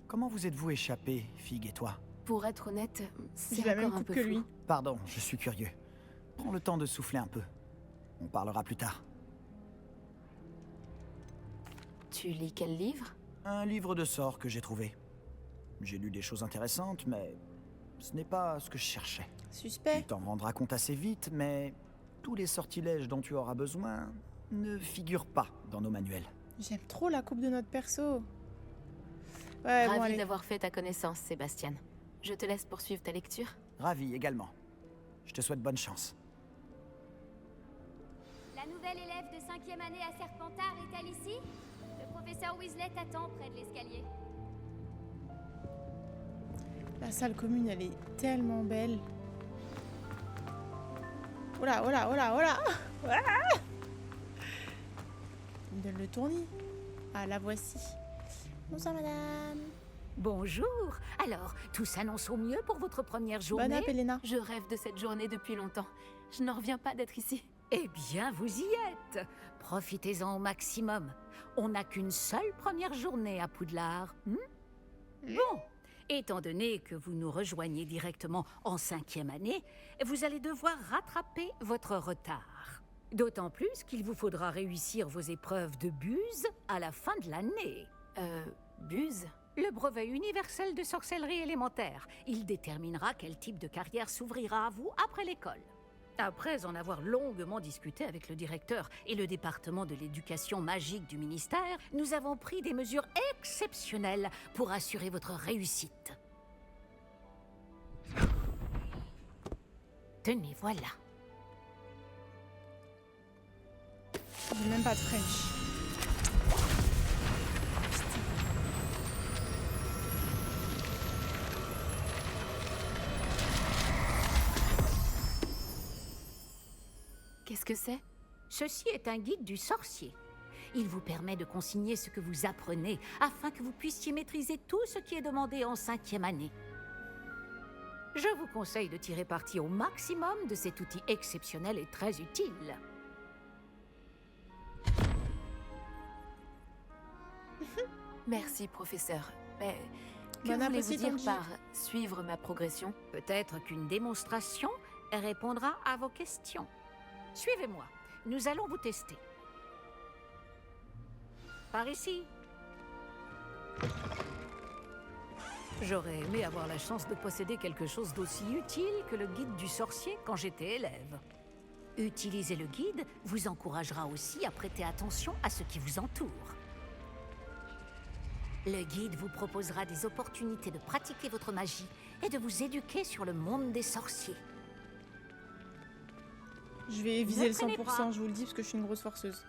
Comment vous êtes-vous échappés, Fig et toi? Pour être honnête, c'est J'ai la même encore un coupe peu que flou. lui. Pardon, je suis curieux. Prends le temps de souffler un peu. On parlera plus tard. Tu lis quel livre? Un livre de sorts que j'ai trouvé. J'ai lu des choses intéressantes, mais ce n'est pas ce que je cherchais. Suspect. Tu t'en rendras compte assez vite, mais tous les sortilèges dont tu auras besoin ne figurent pas dans nos manuels. J'aime trop la coupe de notre perso. Ouais, bon, Ravi allez. d'avoir fait ta connaissance, Sébastien. Je te laisse poursuivre ta lecture. Ravi également. Je te souhaite bonne chance. La nouvelle élève de 5e année à Serpentard est-elle ici? Le professeur Weasley t'attend près de l'escalier. La salle commune, elle est tellement belle. Oh là, oh là, oh là, oh là. Ah, il me donne le tournis. Ah, la voici. Bonsoir, madame. Bonjour. Alors, tout s'annonce au mieux pour votre première journée? Bonne app, Elena. Je rêve de cette journée depuis longtemps. Je n'en reviens pas d'être ici. Eh bien, vous y êtes. Profitez-en au maximum. On n'a qu'une seule première journée à Poudlard. Bon, étant donné que vous nous rejoignez directement en 5e année, vous allez devoir rattraper votre retard. D'autant plus qu'il vous faudra réussir vos épreuves de buse à la fin de l'année. Buse? Le brevet universel de sorcellerie élémentaire. Il déterminera quel type de carrière s'ouvrira à vous après l'école. Après en avoir longuement discuté avec le directeur et le département de l'éducation magique du ministère, nous avons pris des mesures exceptionnelles pour assurer votre réussite. Tenez, voilà. J'ai même pas de French. Qu'est-ce que c'est? Ceci est un guide du sorcier. Il vous permet de consigner ce que vous apprenez afin que vous puissiez maîtriser tout ce qui est demandé en 5e année. Je vous conseille de tirer parti au maximum de cet outil exceptionnel et très utile. Merci, professeur. Mais que Bon voulez-vous appétit, dire Tanji. par suivre ma progression? Peut-être qu'une démonstration répondra à vos questions. Suivez-moi, nous allons vous tester. Par ici. J'aurais aimé avoir la chance de posséder quelque chose d'aussi utile que le guide du sorcier quand j'étais élève. Utiliser le guide vous encouragera aussi à prêter attention à ce qui vous entoure. Le guide vous proposera des opportunités de pratiquer votre magie et de vous éduquer sur le monde des sorciers. Je vais viser le traînez 100%, pas. je vous le dis, parce que je suis une grosse forceuse.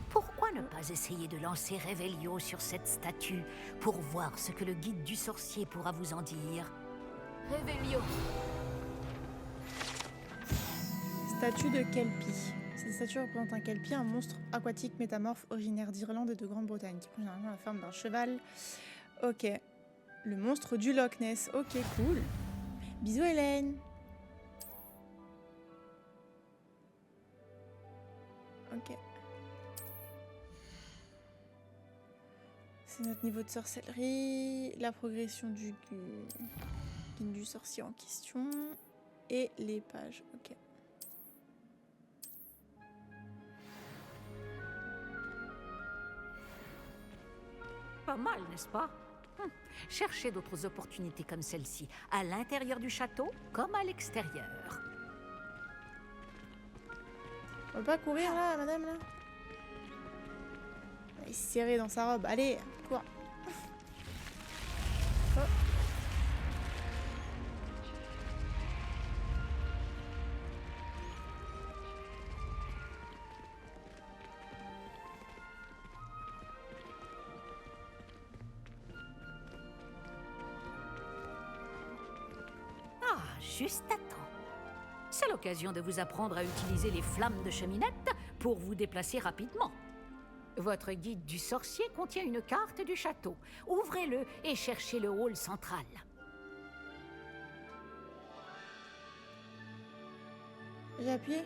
Pourquoi ne pas essayer de lancer Revelio sur cette statue pour voir ce que le guide du sorcier pourra vous en dire? Revelio. Statue de Kelpie. Cette statue représente un Kelpie, un monstre aquatique métamorphe originaire d'Irlande et de Grande-Bretagne, qui prend généralement la forme d'un cheval. Ok. Le monstre du Loch Ness. Ok, cool. Bisous, Hélène. Ok. C'est notre niveau de sorcellerie, la progression du guide du sorcier en question et les pages. Ok. Pas mal, n'est-ce pas? Cherchez d'autres opportunités comme celle-ci, à l'intérieur du château comme à l'extérieur. On peut pas courir là, madame là? Elle est serrée dans sa robe. Allez, cours. Oh. Ah, juste à temps. C'est l'occasion de vous apprendre à utiliser les flammes de cheminette pour vous déplacer rapidement. Votre guide du sorcier contient une carte du château. Ouvrez-le et cherchez le hall central. J'ai appuyé.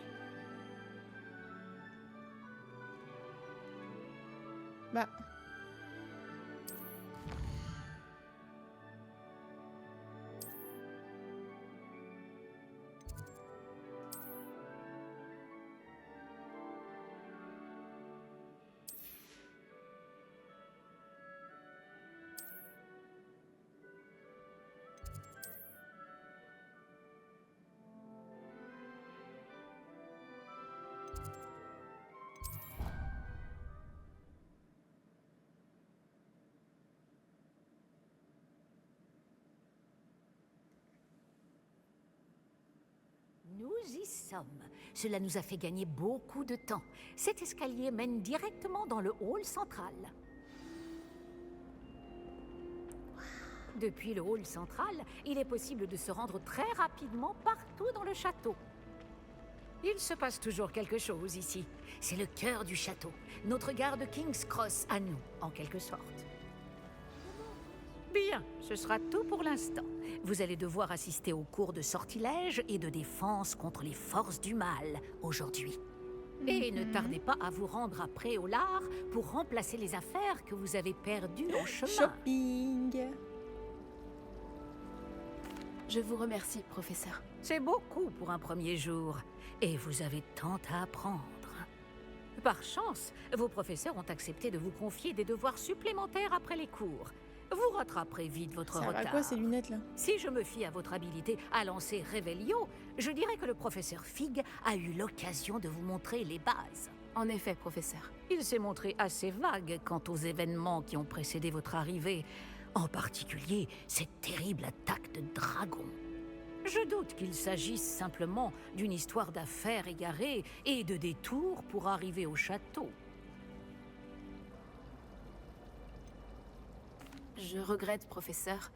Bah. Nous y sommes. Cela nous a fait gagner beaucoup de temps. Cet escalier mène directement dans le hall central. Depuis le hall central, il est possible de se rendre très rapidement partout dans le château. Il se passe toujours quelque chose ici. C'est le cœur du château, notre gare de King's Cross à nous, en quelque sorte. Bien, ce sera tout pour l'instant. Vous allez devoir assister aux cours de sortilège et de défense contre les forces du mal aujourd'hui. Et ne tardez pas à vous rendre à Préolard pour remplacer les affaires que vous avez perdues en chemin. Shopping. Je vous remercie, professeur. C'est beaucoup pour un premier jour. Et vous avez tant à apprendre. Par chance, vos professeurs ont accepté de vous confier des devoirs supplémentaires après les cours. Vous rattraperez vite votre Ça retard. va à quoi ces lunettes là? Si je me fie à votre habilité à lancer Revelio, je dirais que le professeur Fig a eu l'occasion de vous montrer les bases. En effet, professeur. Il s'est montré assez vague quant aux événements qui ont précédé votre arrivée, en particulier cette terrible attaque de dragon. Je doute qu'il s'agisse simplement d'une histoire d'affaires égarées et de détours pour arriver au château. Je regrette, professeur,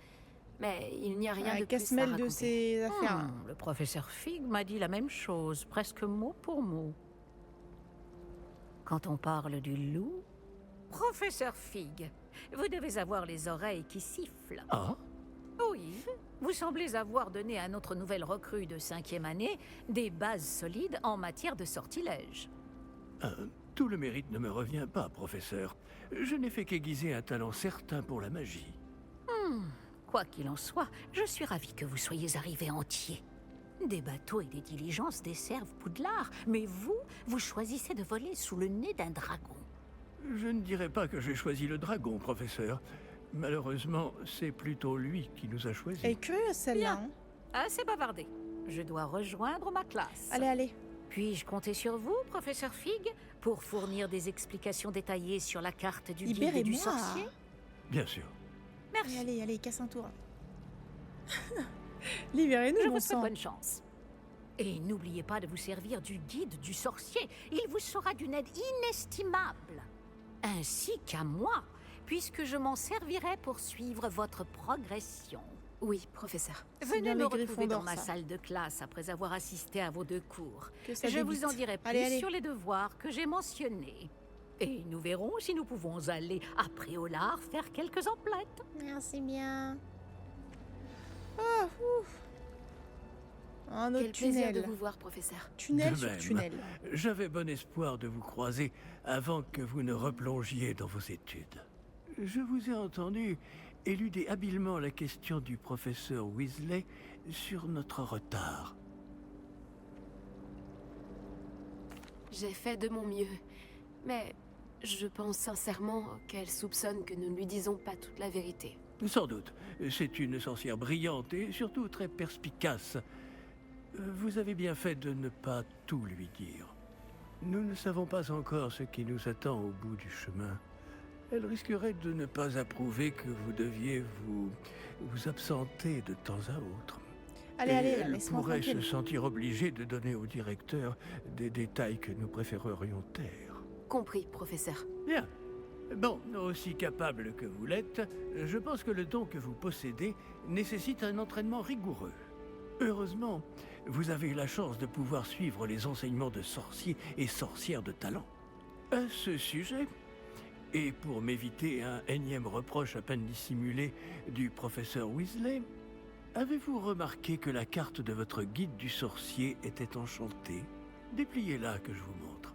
mais il n'y a rien de Qu'elle plus se à mêle raconter. de ces affaires. Le professeur Fig m'a dit la même chose, presque mot pour mot. Quand on parle du loup... Professeur Fig, vous devez avoir les oreilles qui sifflent. Ah? Oui, vous semblez avoir donné à notre nouvelle recrue de 5e année des bases solides en matière de sortilège. Tout le mérite ne me revient pas, professeur. Je n'ai fait qu'aiguiser un talent certain pour la magie. Quoi qu'il en soit, je suis ravi que vous soyez arrivé entier. Des bateaux et des diligences desservent Poudlard, mais vous choisissez de voler sous le nez d'un dragon. Je ne dirais pas que j'ai choisi le dragon, professeur. Malheureusement, c'est plutôt lui qui nous a choisis. Elle est curieuse celle-là. Bien. Hein. Assez bavardé. Je dois rejoindre ma classe. Allez, allez. Puis-je compter sur vous, professeur Fig, pour fournir des explications détaillées sur la carte du guide Libérez-moi. du sorcier? Bien sûr. Merci. Allez, allez, casse un tour. Libérez-nous, Je bon vous souhaite sang. bonne chance. Et n'oubliez pas de vous servir du guide du sorcier. Il vous sera d'une aide inestimable. Ainsi qu'à moi, puisque je m'en servirai pour suivre votre progression. Oui, professeur. C'est Venez bien me les retrouver Gryffondors, dans ma ça. salle de classe après avoir assisté à vos 2 cours. Que ça Je débite. vous en dirai plus Allez, allez. sur les devoirs que j'ai mentionnés. Et nous verrons si nous pouvons aller à Préolard faire quelques emplettes. Merci bien. Ah, ouf. Un autre Quel plaisir tunnel. de vous voir, professeur. Tunnel De sur même. tunnel. J'avais bon espoir de vous croiser avant que vous ne replongiez dans vos études. Je vous ai entendu éluder habilement la question du professeur Weasley sur notre retard. J'ai fait de mon mieux, mais je pense sincèrement qu'elle soupçonne que nous ne lui disons pas toute la vérité. Sans doute. C'est une sorcière brillante et surtout très perspicace. Vous avez bien fait de ne pas tout lui dire. Nous ne savons pas encore ce qui nous attend au bout du chemin. Elle risquerait de ne pas approuver que vous deviez vous absenter de temps à autre. Allez, Et allez, elle laisse-moi pourrait se tranquille. sentir obligée de donner au directeur des détails que nous préférerions taire. Compris, professeur. Bien. Bon, aussi capable que vous l'êtes, je pense que le don que vous possédez nécessite un entraînement rigoureux. Heureusement, vous avez la chance de pouvoir suivre les enseignements de sorciers et sorcières de talent. À ce sujet, et pour m'éviter un énième reproche à peine dissimulé du professeur Weasley, avez-vous remarqué que la carte de votre guide du sorcier était enchantée? Dépliez-la que je vous montre.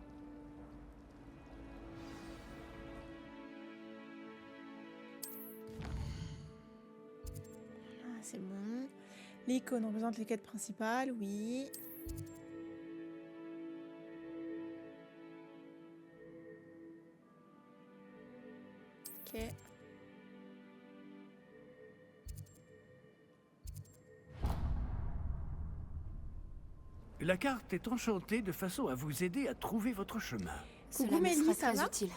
Ah, c'est bon. L'icône représente les quêtes principales, oui. Ok. La carte est enchantée de façon à vous aider à trouver votre chemin. Cela Coucou me Mélie, sera ça très va? utile.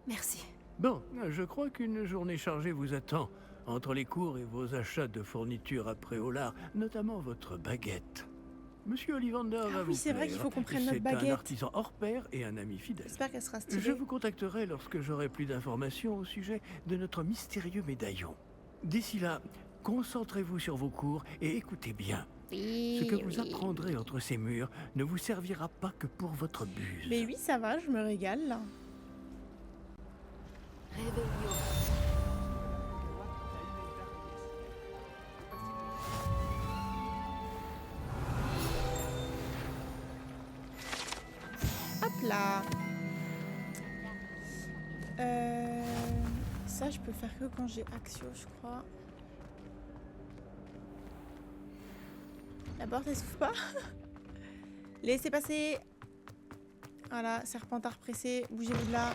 Merci. Bon, je crois qu'une journée chargée vous attend, entre les cours et vos achats de fournitures à Préolard, notamment votre baguette. Monsieur Ollivander va vous oui, c'est vrai plaire. qu'il faut qu'on prenne notre C'est un baguette. artisan hors pair et un ami fidèle. J'espère qu'elle sera stylée. Je vous contacterai lorsque j'aurai plus d'informations au sujet de notre mystérieux médaillon. D'ici là, concentrez-vous sur vos cours et écoutez bien. Oui, Ce que vous oui. apprendrez entre ces murs ne vous servira pas que pour votre buse. Mais oui, ça va, je me régale là. Hop là. Ça, je peux le faire que quand j'ai Axio, je crois. La porte, elle s'ouvre pas. Laissez passer. Voilà, Serpentard pressé. Bougez-vous de là.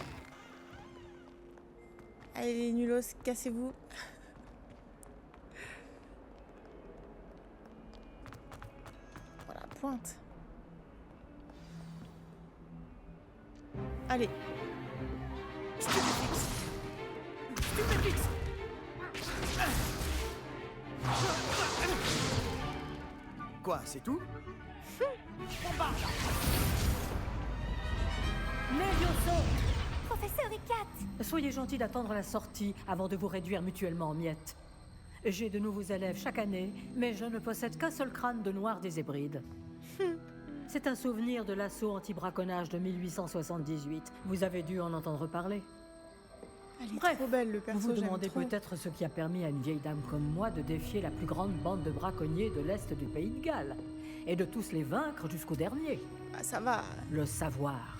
Allez, les nulos, cassez-vous. Voilà, pointe. Allez. Quoi, c'est tout? Levioso! Professeur Icat! Soyez gentil d'attendre la sortie avant de vous réduire mutuellement en miettes. J'ai de nouveaux élèves chaque année, mais je ne possède qu'un seul crâne de noir des Hébrides. C'est un souvenir de l'assaut anti-braconnage de 1878. Vous avez dû en entendre parler. Elle est Bref, trop belle, le perso, vous vous j'aime demandez trop. peut-être ce qui a permis à une vieille dame comme moi de défier la plus grande bande de braconniers de l'Est du pays de Galles, et de tous les vaincre jusqu'au dernier. Ah, ça va. Le savoir.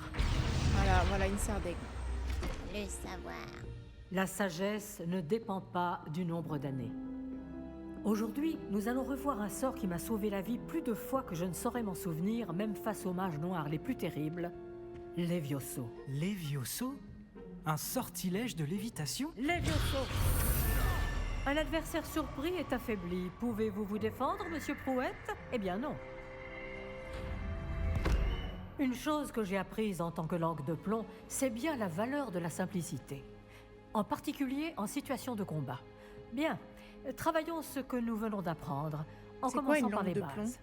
Voilà une sardaigne. Le savoir. La sagesse ne dépend pas du nombre d'années. Aujourd'hui, nous allons revoir un sort qui m'a sauvé la vie plus de fois que je ne saurais m'en souvenir, même face aux mages noirs les plus terribles, Levioso. Levioso? Un sortilège de lévitation? Levioso! Un adversaire surpris est affaibli. Pouvez-vous vous défendre, monsieur Prouette? Eh bien non. Une chose que j'ai apprise en tant que langue de plomb, c'est bien la valeur de la simplicité. En particulier en situation de combat. Bien, travaillons ce que nous venons d'apprendre, en C'est quoi commençant une par langue les de plomb? bases.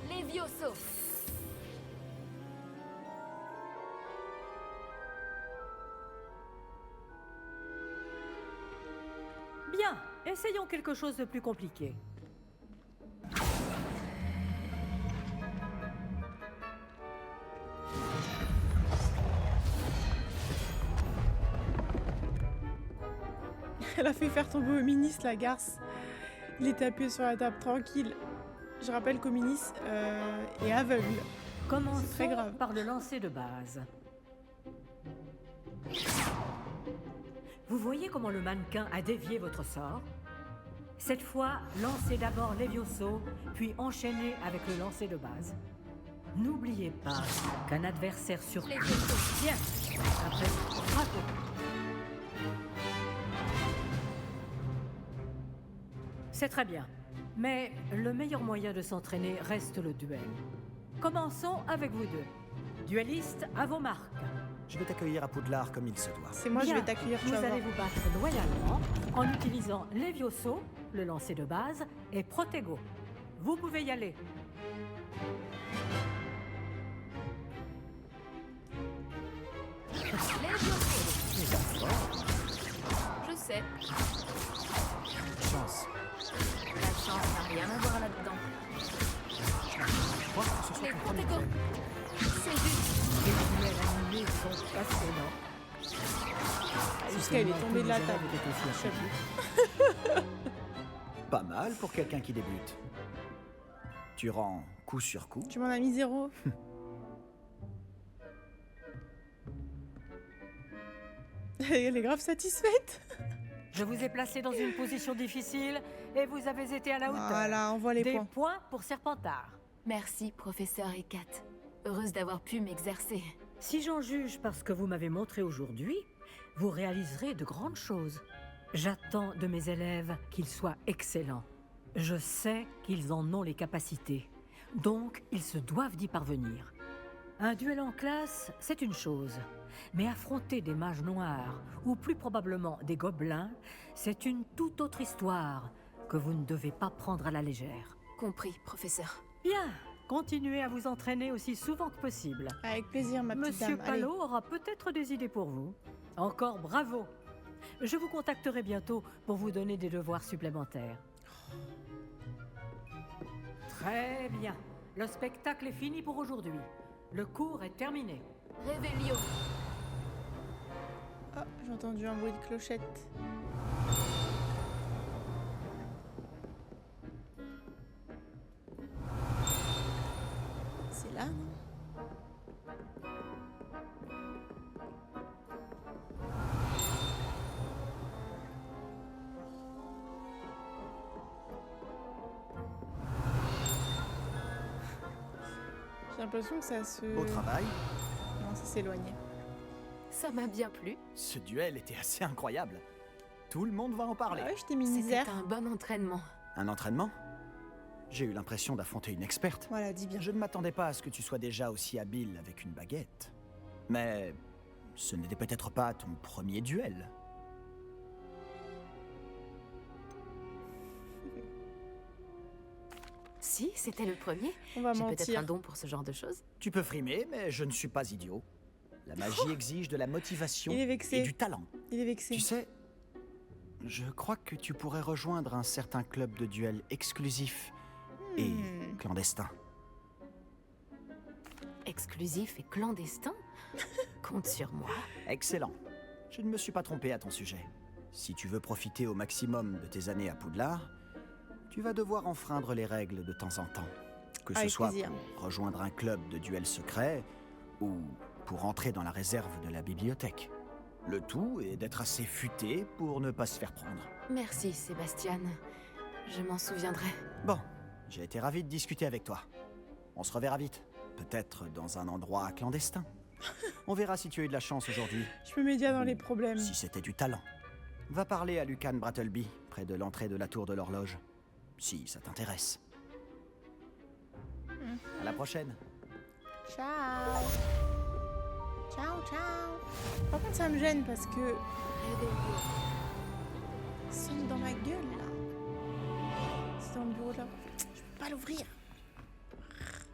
Levioso! Bien, essayons quelque chose de plus compliqué. Elle a fait faire tomber Ominis, la garce. Il était appuyé sur la table tranquille. Je rappelle qu'Ominis est aveugle. Commençons très grave. par le lancer de base. Vous voyez comment le mannequin a dévié votre sort? Cette fois, lancez d'abord Levioso, puis enchaînez avec le lancer de base. N'oubliez pas qu'un adversaire surpris... Bien. Après, bravo. C'est très bien. Mais le meilleur moyen de s'entraîner reste le duel. Commençons avec vous deux. Duellistes, à vos marques. Je vais t'accueillir à Poudlard comme il se doit. C'est moi, je Bien. vais t'accueillir, tu Vous vas allez voir. vous battre loyalement en utilisant Levioso, le lancer de base, et Protego. Vous pouvez y aller. Je sais, Chance. la chance n'a rien à voir là-dedans. Crois que ce soit Mais ton premier Protego, problème. c'est juste... Les duels animés sont passionnants. Jusqu'à elle est tombée de la Tous les table. élèves étaient aussi affaiblis. Pas mal pour quelqu'un qui débute. Tu rends coup sur coup. Tu m'en as mis 0. Elle est grave satisfaite. Je vous ai placé dans une position difficile et vous avez été à la hauteur. Voilà, on voit les Des points. points pour Serpentard. Merci, professeur Ekat. Heureuse d'avoir pu m'exercer. Si j'en juge par ce que vous m'avez montré aujourd'hui, vous réaliserez de grandes choses. J'attends de mes élèves qu'ils soient excellents. Je sais qu'ils en ont les capacités, donc ils se doivent d'y parvenir. Un duel en classe, c'est une chose, mais affronter des mages noirs, ou plus probablement des gobelins, c'est une toute autre histoire que vous ne devez pas prendre à la légère. Compris, professeur. Bien, continuez à vous entraîner aussi souvent que possible. Avec plaisir, ma petite Monsieur dame. Allez. Palot aura peut-être des idées pour vous. Encore bravo. Je vous contacterai bientôt pour vous donner des devoirs supplémentaires. Très bien. Le spectacle est fini pour aujourd'hui. Le cours est terminé. Réveillon. Oh, j'ai entendu un bruit de clochette. C'est là, non? J'ai l'impression que ça se... Beau travail. Non, ça s'éloignait. Ça m'a bien plu. Ce duel était assez incroyable. Tout le monde va en parler. Ah ouais, je t'ai mis une misère. C'était un bon entraînement. Un entraînement? J'ai eu l'impression d'affronter une experte. Voilà, dis bien. Je ne m'attendais pas à ce que tu sois déjà aussi habile avec une baguette. Mais ce n'était peut-être pas ton premier duel. Si, c'était le premier. On va J'ai mentir. peut-être un don pour ce genre de choses. Tu peux frimer, mais je ne suis pas idiot. La magie exige de la motivation Il est vexé. et du talent. Il est vexé. Tu sais, je crois que tu pourrais rejoindre un certain club de duel exclusif et clandestin. Exclusif et clandestin? Compte sur moi. Excellent. Je ne me suis pas trompé à ton sujet. Si tu veux profiter au maximum de tes années à Poudlard, tu vas devoir enfreindre les règles de temps en temps. Que ce Avec soit plaisir. pour rejoindre un club de duel secret ou pour entrer dans la réserve de la bibliothèque. Le tout est d'être assez futé pour ne pas se faire prendre. Merci, Sébastien. Je m'en souviendrai. Bon, j'ai été ravi de discuter avec toi. On se reverra vite. Peut-être dans un endroit clandestin. On verra si tu as eu de la chance aujourd'hui. Je me média dans les problèmes. Si c'était du talent. Va parler à Lucan Brattleby, près de l'entrée de la tour de l'horloge. Si ça t'intéresse. À la prochaine. Ciao. Ciao, ciao. Par contre, ça me gêne parce que... Ils sont dans ma gueule, là. C'est dans le bureau, là. Je peux pas l'ouvrir.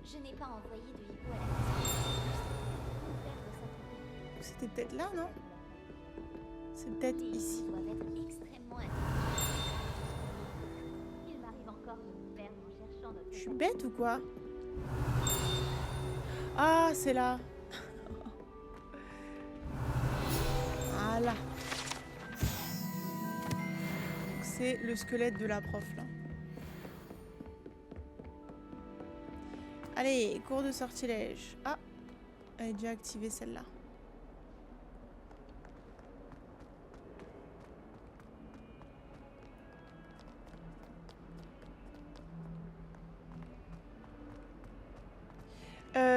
Je n'ai pas envoyé de hibou à la maison. C'était peut-être là, non? C'est peut-être ici. Ils doivent être extrêmement intelligents. Il m'arrive encore de me perdre en cherchant notre... Je suis bête ou quoi? Ah, c'est là. Voilà. Donc c'est le squelette de la prof, là. Allez, cours de sortilège. Ah, elle est déjà activée, celle-là.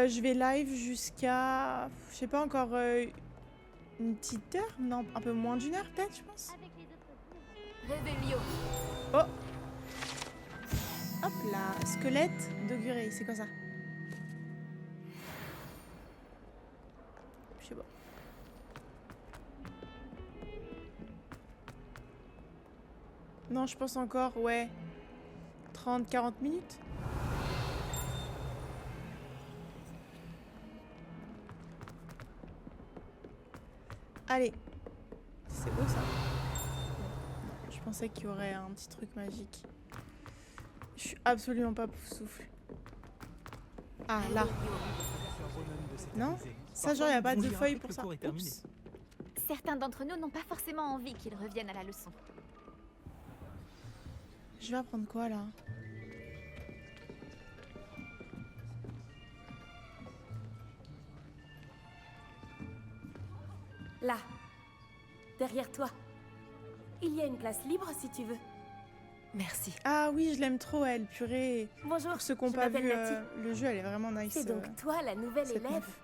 Je vais live jusqu'à... Je sais pas encore... une petite heure? Non, un peu moins d'une heure peut-être, je pense. Réveillon. Oh! Hop là, squelette d'auguré, c'est quoi ça? Je sais pas. Non, je pense encore, ouais. 30-40 minutes. Allez. C'est beau ça. Non, je pensais qu'il y aurait un petit truc magique. Je suis absolument pas pouf-souffle. Ah, là. Non? Ça, genre, il n'y a pas de feuille pour ça. Oups. Certains d'entre nous n'ont pas forcément envie qu'ils reviennent à la leçon. Je vais apprendre quoi, là? Là, derrière toi. Il y a une place libre si tu veux. Merci. Ah oui, je l'aime trop, elle, purée. Bonjour, Pour ceux qui n'ont je pas vu m'appelle Nati. le jeu, elle est vraiment nice. C'est donc toi la nouvelle cette élève. meuf.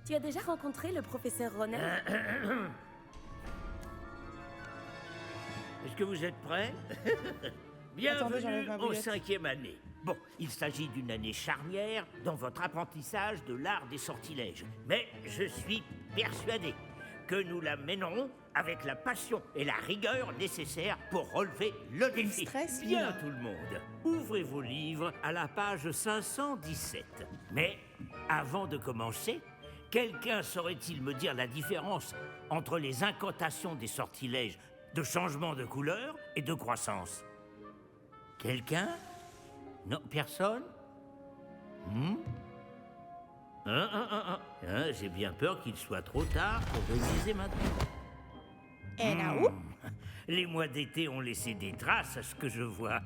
Tu as déjà rencontré le professeur Ronen? Est-ce que vous êtes prêts? Attendez, j'enlève Bienvenue ma en baguette. 5e année. Bon, il s'agit d'une année charnière dans votre apprentissage de l'art des sortilèges. Mais je suis persuadé que nous la mènerons avec la passion et la rigueur nécessaires pour relever le défi. Bien tout le monde, ouvrez vos livres à la page 517. Mais avant de commencer, quelqu'un saurait-il me dire la différence entre les incantations des sortilèges de changement de couleur et de croissance? Quelqu'un? Non, personne? J'ai bien peur qu'il soit trop tard pour réviser maintenant. Et là-haut? Les mois d'été ont laissé des traces à ce que je vois.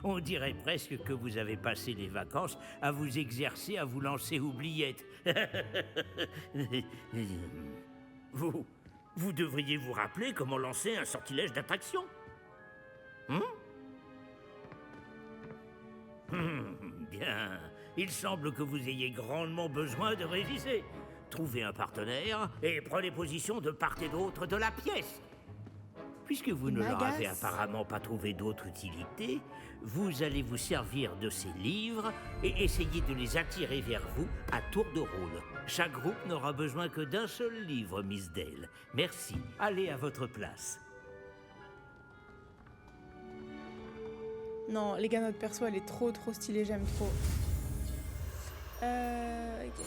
On dirait presque que vous avez passé les vacances à vous exercer, à vous lancer oubliettes. Vous devriez vous rappeler comment lancer un sortilège d'attraction. Bien. Il semble que vous ayez grandement besoin de réviser. Trouvez un partenaire et prenez position de part et d'autre de la pièce. Puisque vous ne leur avez apparemment pas trouvé d'autre utilité, vous allez vous servir de ces livres et essayer de les attirer vers vous à tour de rôle. Chaque groupe n'aura besoin que d'un seul livre, Miss Dale. Merci. Allez à votre place. Non, les gars, notre perso, elle est trop stylée, j'aime trop. Ok.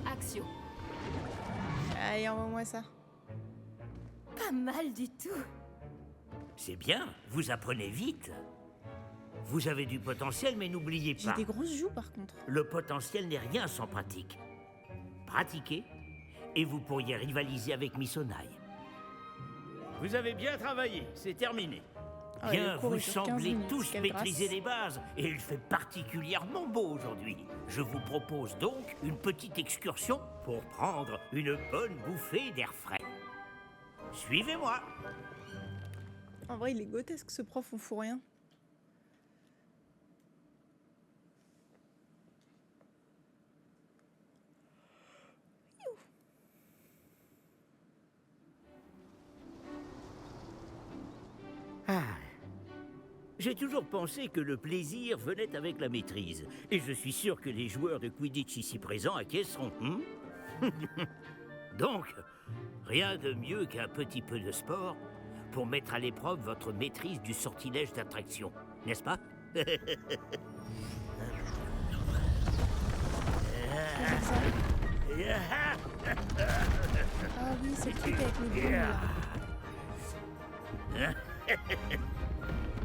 Axio. Allez, envoie-moi ça. Pas mal du tout. C'est bien, vous apprenez vite. Vous avez du potentiel, mais n'oubliez pas. J'ai des grosses joues, par contre. Le potentiel n'est rien sans pratique. Pratiquez, et vous pourriez rivaliser avec Miss Onaï. Vous avez bien travaillé, c'est terminé. Ah, Bien, le cours vous est sur 15 semblez minutes, tous quelle maîtriser grâce. les bases, et il fait particulièrement beau aujourd'hui. Je vous propose donc une petite excursion pour prendre une bonne bouffée d'air frais. Suivez-moi. En vrai, il est grotesque, ce prof, on fout rien. J'ai toujours pensé que le plaisir venait avec la maîtrise. Et je suis sûr que les joueurs de Quidditch ici présents acquiesceront. Donc, rien de mieux qu'un petit peu de sport pour mettre à l'épreuve votre maîtrise du sortilège d'attraction. N'est-ce pas? Ah oui, c'est le truc avec les boules, là.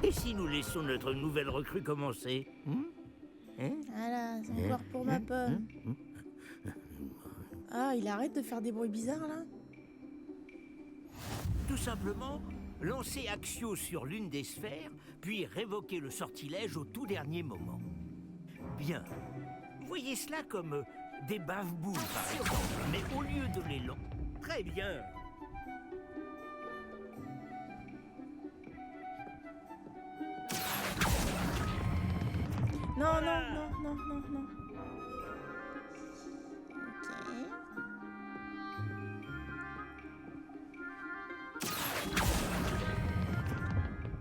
Et si nous laissions notre nouvelle recrue commencer? Voilà, c'est encore pour ma pomme. Ah, il arrête de faire des bruits bizarres, là? Tout simplement, lancer Axio sur l'une des sphères, puis révoquer le sortilège au tout dernier moment. Bien. Voyez cela comme des bave-boules, par exemple, mais au lieu de les lancer... Très bien. Non, non, non, non, non, non.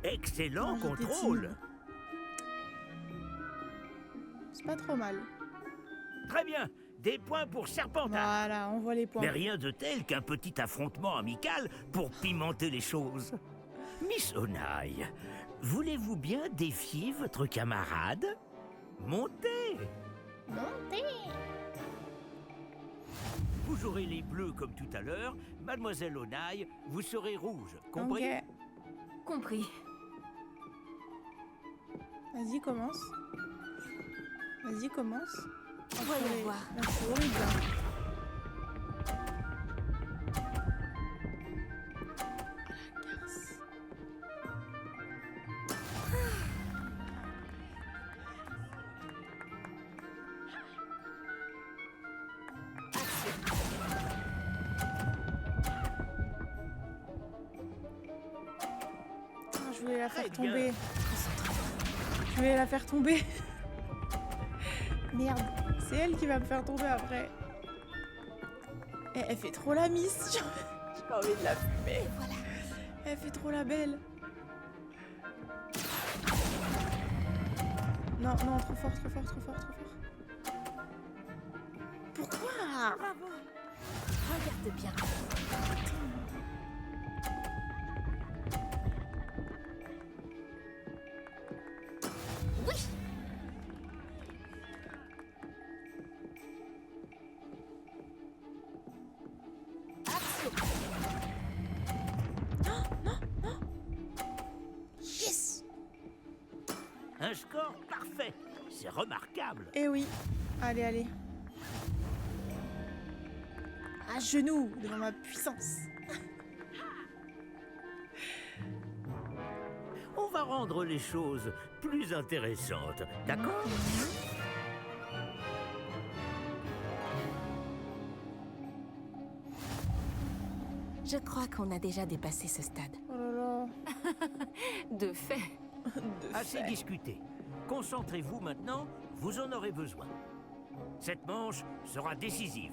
Excellent contrôle. C'est pas trop mal. Très bien. Des points pour Serpentard. Voilà, on voit les points. Mais rien de tel qu'un petit affrontement amical pour pimenter les choses. Miss Onaï, voulez-vous bien défier votre camarade? Montez! Montez! Vous jouerez les bleus comme tout à l'heure. Mademoiselle Onaï, vous serez rouge. Compris? Ok. Compris. Vas-y, commence. Vas-y, commence. Voyons voir. Là, c'est horrible, là. Je voulais la faire tomber. Je voulais la faire tomber. Merde, c'est elle qui va me faire tomber après. Elle fait trop la miss. J'ai envie de la fumer. Voilà. Elle fait trop la belle. Non, non, trop fort, trop fort, trop fort, trop fort. Pourquoi? Bravo. Regarde bien. Oui. Action. Non, non, non. Yes. Un score parfait. C'est remarquable. Eh oui. Allez, allez. À genoux devant ma puissance. On va rendre les choses plus intéressantes, d'accord? Je crois qu'on a déjà dépassé ce stade. Oh là là. De fait. Assez discuté. Concentrez-vous maintenant, vous en aurez besoin. Cette manche sera décisive.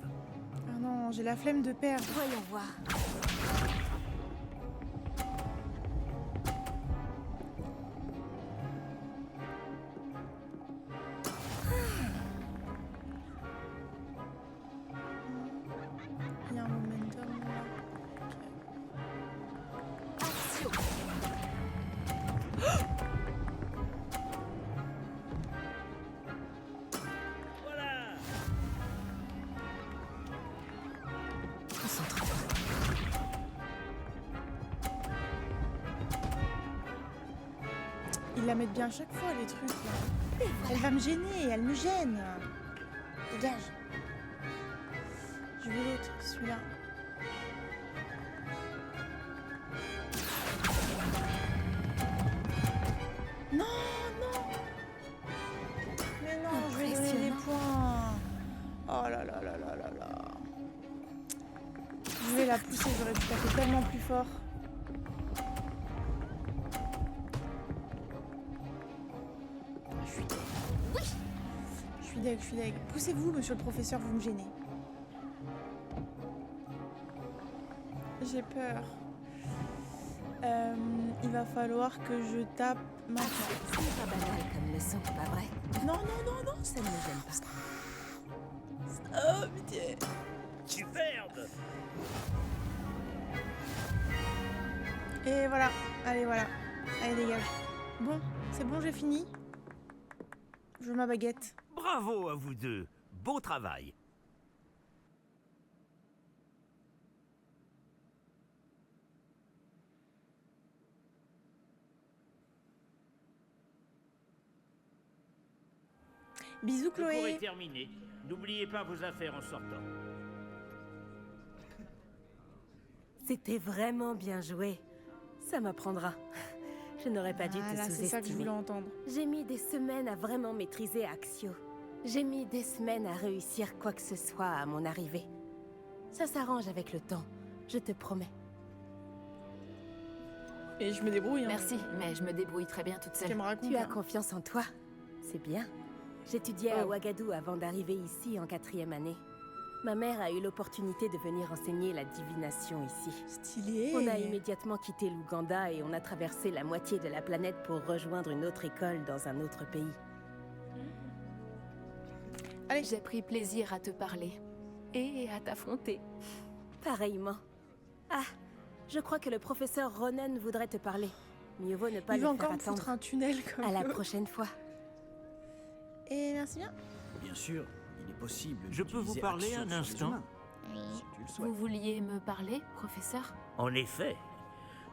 Ah non, j'ai la flemme de perdre. Voyons voir. Il y a un momentum là. Action. Voilà. Concentre-toi. Ils la mettent bien à chaque fois les trucs là. Elle va me gêner, elle me gêne. Dégage. Je veux l'autre, celui-là. Non, non. Mais non, je vais donner des points. Oh là là là là là là. Je vais la pousser, j'aurais dû taper tellement plus fort. Je suis deg. Oui. Je suis deg, je suis deg. Poussez-vous, monsieur le professeur, vous me gênez. J'ai peur. Il va falloir que je tape maintenant. Ce n'est pas banal comme leçon, pas vrai? Non, non, non, non. Ça ne me gêne pas. Oh, pitié. Superbe. Et voilà. Allez, voilà. Allez, dégage. Bon, c'est bon, j'ai fini. Je veux ma baguette. Bravo à vous deux. Beau travail. Bisous, Vous pourrez Chloé. terminer. N'oubliez pas vos affaires en sortant. C'était vraiment bien joué. Ça m'apprendra. Je n'aurais pas dû te Voilà, c'est ça que je voulais sous-estimer. entendre. J'ai mis des semaines à vraiment maîtriser Axio. J'ai mis des semaines à réussir quoi que ce soit à mon arrivée. Ça s'arrange avec le temps, je te promets. Et je me débrouille. Hein. Merci, mais je me débrouille très bien toute seule. Tu me racontes. Tu as confiance en toi. C'est bien. J'étudiais à Ouagadou avant d'arriver ici en 4e année. Ma mère a eu l'opportunité de venir enseigner la divination ici. Stylé. On a immédiatement quitté l'Ouganda et on a traversé la moitié de la planète pour rejoindre une autre école dans un autre pays. Allez. J'ai pris plaisir à te parler et à t'affronter. Pareillement. Ah, je crois que le professeur Ronen voudrait te parler. Mieux vaut ne pas Il le va faire encore me attendre. foutre un tunnel comme À la eux. prochaine fois. Et merci bien. Bien sûr, il est possible. Je peux vous d'utiliser parler Axio un sur les instant? humains, si tu le souhaites. Vous vouliez me parler, professeur? En effet.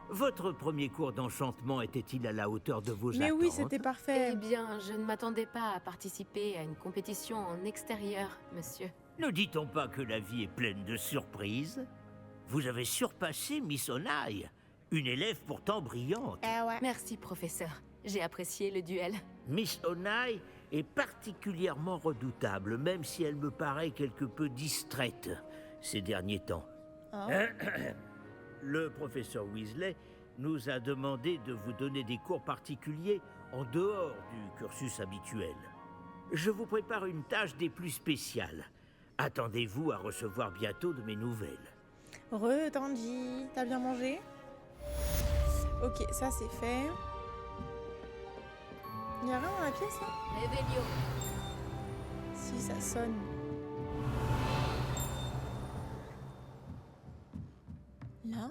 Votre premier cours d'enchantement était-il à la hauteur de vos Mais attentes? oui, c'était parfait. Eh bien, je ne m'attendais pas à participer à une compétition en extérieur, monsieur. Ne dit-on pas que la vie est pleine de surprises? Vous avez surpassé Miss Onai, une élève pourtant brillante. Ah ouais. Merci, professeur. J'ai apprécié le duel. Miss Onai est particulièrement redoutable, même si elle me paraît quelque peu distraite ces derniers temps. Oh. Le professeur Weasley nous a demandé de vous donner des cours particuliers en dehors du cursus habituel. Je vous prépare une tâche des plus spéciales. Attendez-vous à recevoir bientôt de mes nouvelles. Re, Tanji, t'as bien mangé? Ok, ça c'est fait. Y'a rien dans la pièce là? Réveillon. Si, ça sonne. Là?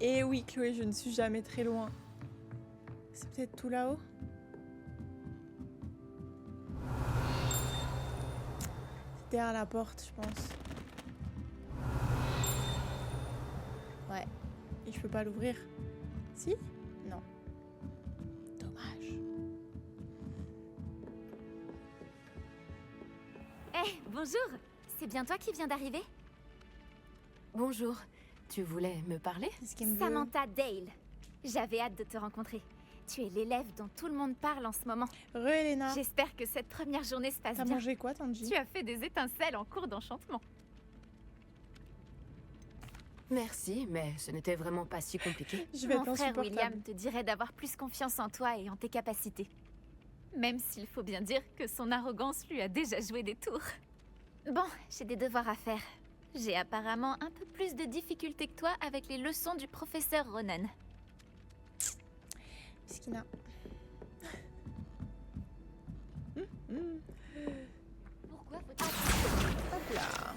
Et oui, Chloé, je ne suis jamais très loin. C'est peut-être tout là-haut? C'est derrière la porte, je pense. Ouais. Et je peux pas l'ouvrir. Si? Non. Dommage. Eh, bonjour. C'est bien toi qui viens d'arriver? Bonjour. Tu voulais me parler? Samantha Dale. J'avais hâte de te rencontrer. Tu es l'élève dont tout le monde parle en ce moment. Elena. J'espère que cette première journée se passe bien. T'as mangé quoi, Tanji? Tu as fait des étincelles en cours d'enchantement. Merci, mais ce n'était vraiment pas si compliqué. Mon frère William te dirait d'avoir plus confiance en toi et en tes capacités. Même s'il faut bien dire que son arrogance lui a déjà joué des tours. Bon, j'ai des devoirs à faire. J'ai apparemment un peu plus de difficultés que toi avec les leçons du professeur Ronan. Miskina. Pourquoi Hop là.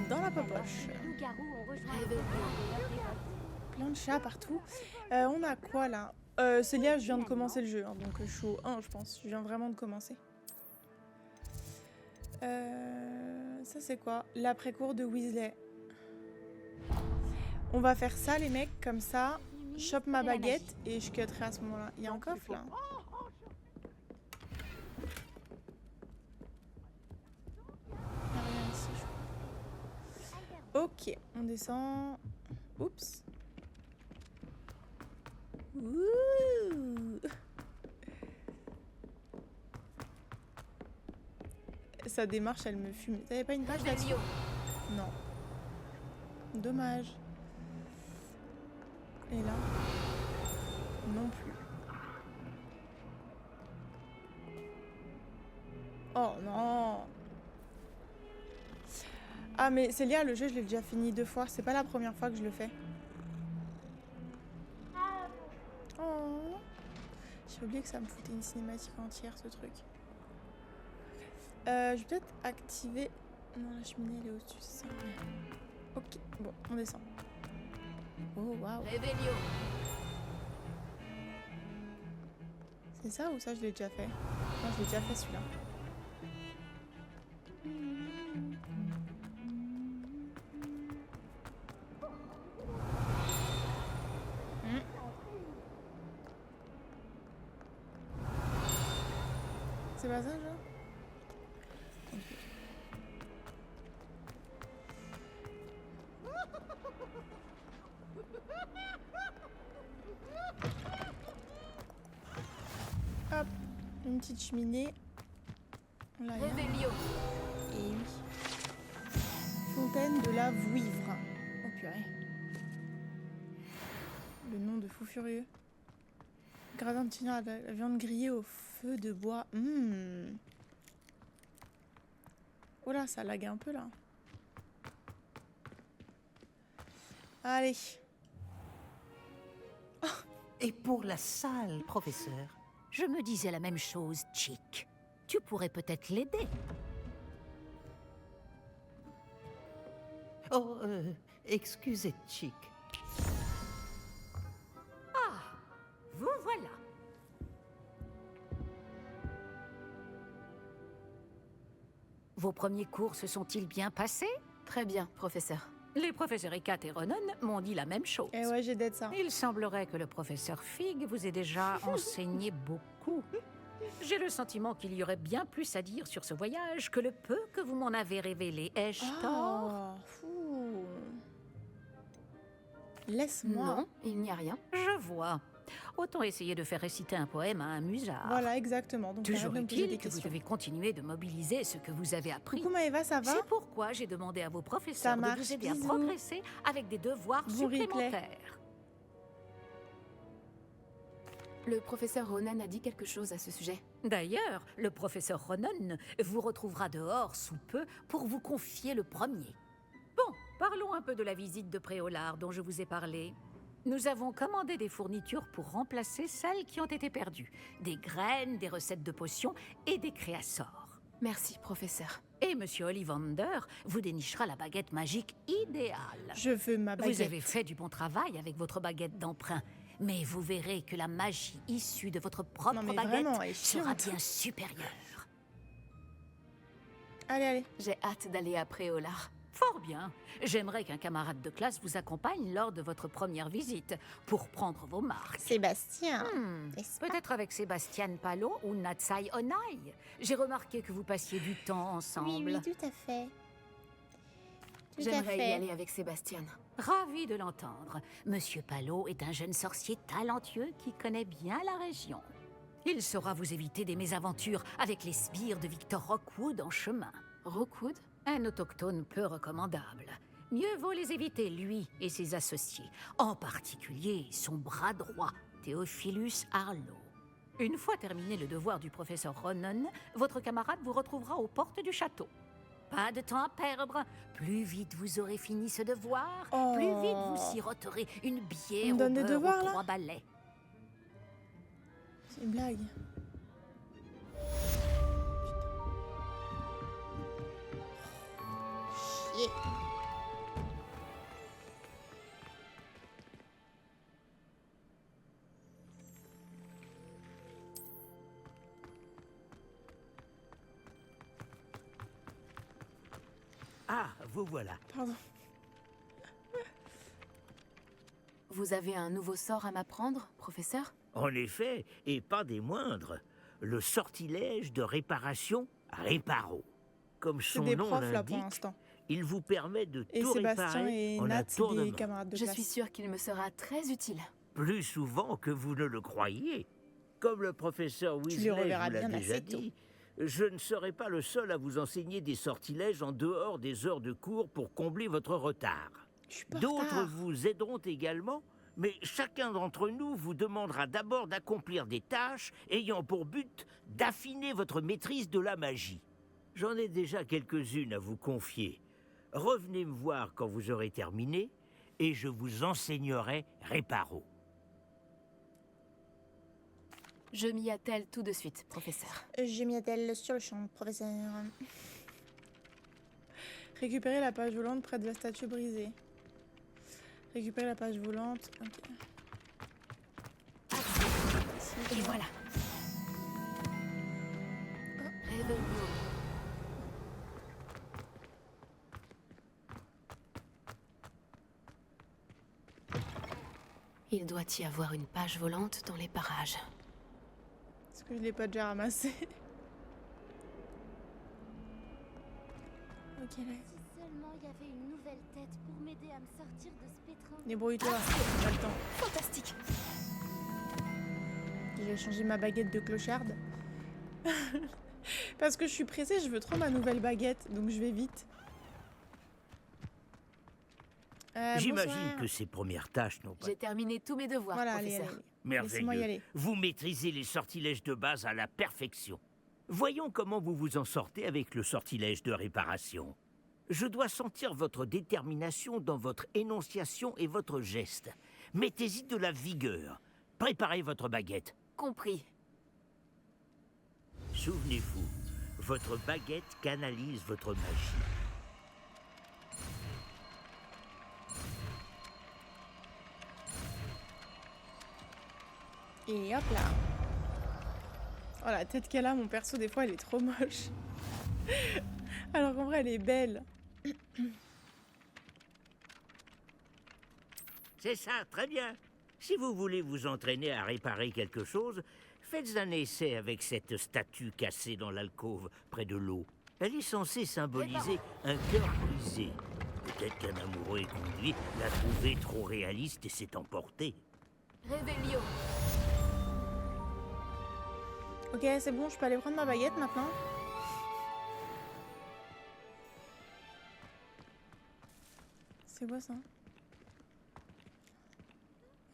Dans la popoche. Plein de chats partout. On a quoi là? Célia, je viens de commencer le jeu, hein, donc je suis au 1, je pense. Je viens vraiment de commencer. Ça c'est quoi? L'après-cours de Weasley. On va faire ça les mecs, comme ça. Chope ma baguette et je cutterai à ce moment-là. Il y a un coffre là. Il y a rien ici, je crois. Ok, on descend. Oups. Ouh. Sa démarche, elle me fume. T'avais pas une page là-dessus? Non. Dommage. Et là? Non plus. Oh non! Ah mais Célia, le jeu, je l'ai déjà fini 2 fois. C'est pas la première fois que je le fais. Oh! J'ai oublié que ça me foutait une cinématique entière, ce truc. Je vais peut-être activer... Non, la cheminée, elle est au-dessus, c'est ça. Ok, bon, on descend. Oh, waouh. C'est ça ou ça, je l'ai déjà fait? Non, je l'ai déjà fait, celui-là. C'est pas ça, genre? Hop, une petite cheminée. Là, et oui. Fontaine de la Vouivre. Oh purée. Le nom de fou furieux. Gradin de tenir la viande grillée au feu de bois. Oh là, ça lag un peu là. Allez. Oh, et pour la salle, professeur? Je me disais la même chose, Chick. Tu pourrais peut-être l'aider. Oh, excusez, Chick. Ah, vous voilà. Vos premiers cours se sont-ils bien passés? Très bien, professeur. Les professeurs Ekat et Ronan m'ont dit la même chose. Eh ouais, j'ai d'être ça. Il semblerait que le professeur Fig vous ait déjà enseigné beaucoup. J'ai le sentiment qu'il y aurait bien plus à dire sur ce voyage que le peu que vous m'en avez révélé. Ai-je tort? Laisse-moi. Non, il n'y a rien. Je vois. Autant essayer de faire réciter un poème à un musard. Voilà, exactement. Donc, toujours arrête de me poser est-il des que vous questions. devez continuer de mobiliser ce que vous avez appris. Coucou Maëva, ça va? C'est pourquoi j'ai demandé à vos professeurs de marche, vous aider bisous. à progresser avec des devoirs Bon replay. supplémentaires. Le professeur Ronan a dit quelque chose à ce sujet. D'ailleurs, le professeur Ronon vous retrouvera dehors sous peu pour vous confier le premier. Bon, parlons un peu de la visite de Préolard dont je vous ai parlé. Nous avons commandé des fournitures pour remplacer celles qui ont été perdues. Des graines, des recettes de potions et des créassors. Merci, professeur. Et Monsieur Ollivander vous dénichera la baguette magique idéale. Je veux ma baguette. Vous avez fait du bon travail avec votre baguette d'emprunt. Mais vous verrez que la magie issue de votre propre baguette sera bien supérieure. Allez, allez. J'ai hâte d'aller à Préolard. Fort bien. J'aimerais qu'un camarade de classe vous accompagne lors de votre première visite pour prendre vos marques. Sébastien. Peut-être avec Sébastien Palo ou Natsai Onai. J'ai remarqué que vous passiez du temps ensemble. Oui, tout à fait. J'aimerais y aller avec Sébastien. Ravi de l'entendre. Monsieur Palo est un jeune sorcier talentueux qui connaît bien la région. Il saura vous éviter des mésaventures avec les sbires de Victor Rockwood en chemin. Rockwood? Un autochtone peu recommandable. Mieux vaut les éviter, lui et ses associés. En particulier, son bras droit, Theophilus Harlow. Une fois terminé le devoir du professeur Ronon, votre camarade vous retrouvera aux portes du château. Pas de temps à perdre. Plus vite vous aurez fini ce devoir, plus vite vous siroterez une bière au beurre aux 3 balais. C'est une blague. Chier. Ah, vous voilà. Pardon. Vous avez un nouveau sort à m'apprendre, professeur? En effet, et pas des moindres. Le sortilège de réparation Réparo. Comme son nom l'indique, il vous permet de tout réparer en un tournement. Je suis sûre qu'il me sera très utile. Plus souvent que vous ne le croyez. Comme le professeur Weasley vous l'a déjà dit, je ne serai pas le seul à vous enseigner des sortilèges en dehors des heures de cours pour combler votre retard. D'autres vous aideront également, mais chacun d'entre nous vous demandera d'abord d'accomplir des tâches ayant pour but d'affiner votre maîtrise de la magie. J'en ai déjà quelques-unes à vous confier. Revenez me voir quand vous aurez terminé, et je vous enseignerai Réparo. Je m'y attelle tout de suite, professeur. Je m'y attelle sur le champ, professeur. Récupérer la page volante près de la statue brisée. Récupérer la page volante. Ok. Et voilà. Réveillons. Il doit y avoir une page volante dans les parages. Est-ce que je l'ai pas déjà ramassé? Ok, là. Si seulement il y avait une nouvelle tête pour m'aider à me sortir de ce pétrin. Débrouille-toi, pas le temps. Fantastique. J'ai changé ma baguette de clocharde. Parce que je suis pressée, je veux trop ma nouvelle baguette, donc je vais vite. J'imagine que ces premières tâches n'ont pas... J'ai terminé tous mes devoirs, voilà, professeur. allez. Merveilleux. Vous maîtrisez les sortilèges de base à la perfection. Voyons comment vous vous en sortez avec le sortilège de réparation. Je dois sentir votre détermination dans votre énonciation et votre geste. Mettez-y de la vigueur. Préparez votre baguette. Compris. Souvenez-vous, votre baguette canalise votre magie. Et hop là. Oh la tête qu'elle a, mon perso, des fois elle est trop moche. Alors qu'en vrai elle est belle. C'est ça, très bien. Si vous voulez vous entraîner à réparer quelque chose, faites un essai avec cette statue cassée dans l'alcôve près de l'eau. Elle est censée symboliser un cœur brisé. Peut-être qu'un amoureux éconduit l'a trouvée trop réaliste et s'est emporté. Réveillon. Ok, c'est bon, je peux aller prendre ma baguette maintenant. C'est quoi ça?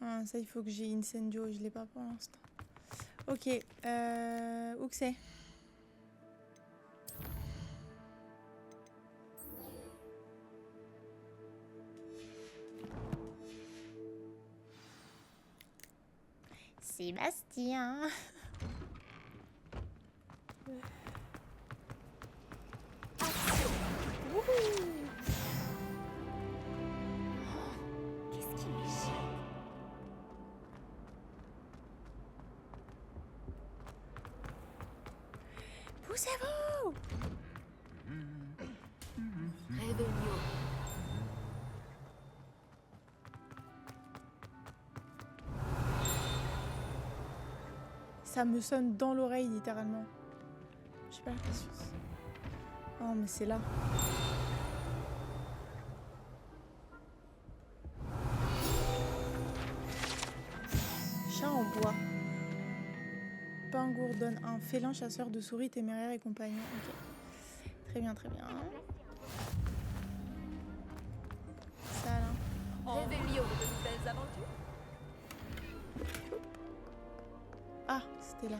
Ah, ça, il faut que j'ai Incendio et je l'ai pas pour l'instant. Ok, où que c'est? Sébastien. Qu'est-ce qui m'échappe? Poussez-vous! Réveillon. Ça me sonne dans l'oreille littéralement. Je sais pas la patience. Oh mais c'est là. Chat en bois. Pingour donne un félin chasseur de souris téméraire et compagnon. Ok. Très bien, très bien. Ça là. Réveillon de nouvelles aventures. Ah, c'était là.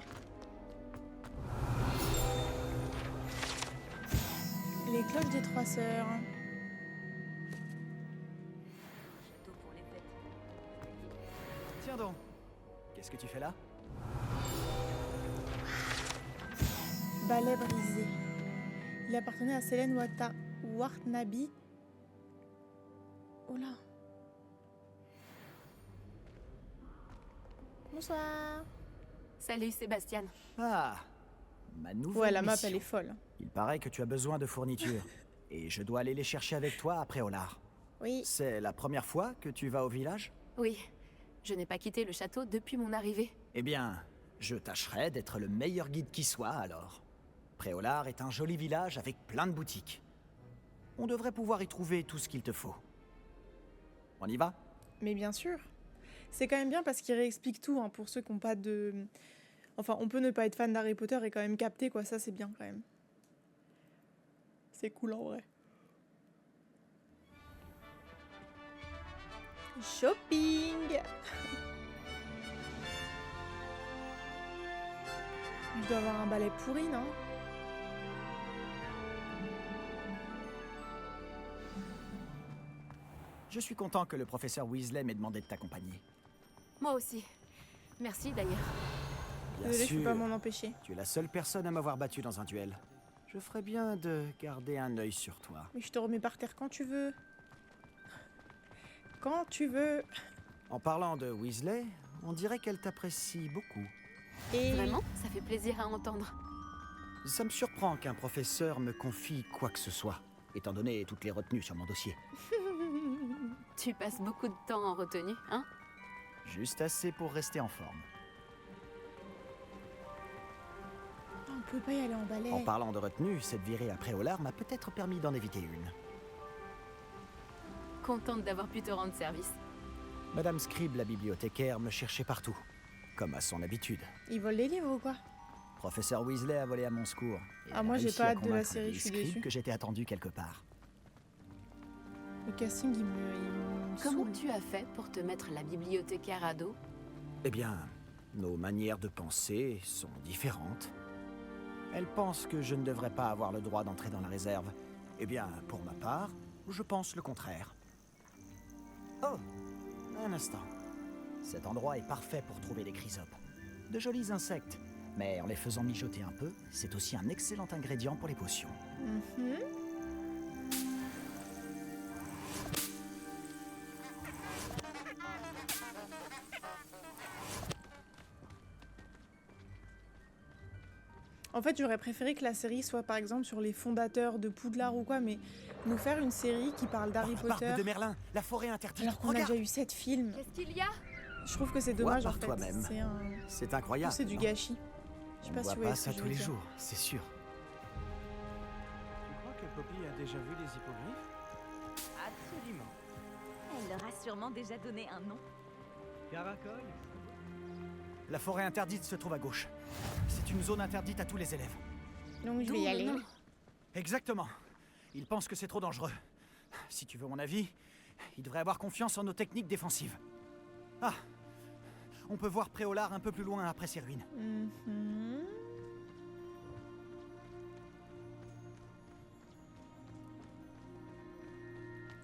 Les cloches des trois sœurs. Tiens donc, qu'est-ce que tu fais là? Balai brisé. Il appartenait à Selene Wartnabi. Oh là. Bonsoir. Salut Sébastien. Ah, ma nouvelle Ouais, la map mission. elle est folle. Il paraît que tu as besoin de fournitures. Et je dois aller les chercher avec toi après Olar. Oui. C'est la première fois que tu vas au village? Oui, je n'ai pas quitté le château depuis mon arrivée. Eh bien, je tâcherai d'être le meilleur guide qui soit alors. Préolard est un joli village avec plein de boutiques. On devrait pouvoir y trouver tout ce qu'il te faut. On y va? Mais bien sûr. C'est quand même bien parce qu'il réexplique tout, hein, pour ceux qui n'ont pas de... Enfin, on peut ne pas être fan d'Harry Potter et quand même capter, quoi. Ça, c'est bien, quand même. C'est cool, en vrai. Shopping. Je dois avoir un balai pourri, non? Je suis content que le professeur Weasley m'ait demandé de t'accompagner. Moi aussi. Merci d'ailleurs. Bien Désolée, je peux sûr, pas m'en empêcher. tu es la seule personne à m'avoir battu dans un duel. Je ferais bien de garder un œil sur toi. Mais je te remets par terre quand tu veux. Quand tu veux. En parlant de Weasley, on dirait qu'elle t'apprécie beaucoup. Et... Vraiment, ça fait plaisir à entendre. Ça me surprend qu'un professeur me confie quoi que ce soit, étant donné toutes les retenues sur mon dossier. Tu passes beaucoup de temps en retenue, hein? Juste assez pour rester en forme. On peut pas y aller en balai. En parlant de retenue, cette virée après Olar m'a peut-être permis d'en éviter une. Contente d'avoir pu te rendre service. Madame Scribe, la bibliothécaire, me cherchait partout, comme à son habitude. Ils volent les livres ou quoi? Professeur Weasley a volé à mon secours. Et Ah, moi, a j'ai réussi pas à hâte de la convaincre série, Bill je suis Scribe déçue. que j'étais attendu quelque part. Le casting, il me Comment saoule. tu as fait pour te mettre la bibliothécaire à dos? Eh bien, nos manières de penser sont différentes. Elle pense que je ne devrais pas avoir le droit d'entrer dans la réserve. Eh bien, pour ma part, je pense le contraire. Oh, un instant. Cet endroit est parfait pour trouver des chrysopes. De jolis insectes, mais en les faisant mijoter un peu, c'est aussi un excellent ingrédient pour les potions. Mhm. En fait, j'aurais préféré que la série soit par exemple sur les fondateurs de Poudlard ou quoi, mais nous faire une série qui parle d'Harry Potter. Barbe de Merlin, la forêt interdite. Alors qu'on a déjà eu 7 films. Qu'est-ce qu'il y a? Je trouve que c'est Vois dommage par en fait. toi-même. C'est incroyable. C'est du non? gâchis. Je sais On pas ne si voit vous voyez pas ce ça que je tous veux les dire. jours, c'est sûr. Tu crois que Poppy a déjà vu les hippogriffes? Absolument. Elle leur a sûrement déjà donné un nom. Caracol? La forêt interdite se trouve à gauche. C'est une zone interdite à tous les élèves. Donc je vais y aller. Exactement. Ils pensent que c'est trop dangereux. Si tu veux mon avis, ils devraient avoir confiance en nos techniques défensives. Ah, On peut voir Préolard un peu plus loin après ces ruines. Mhm.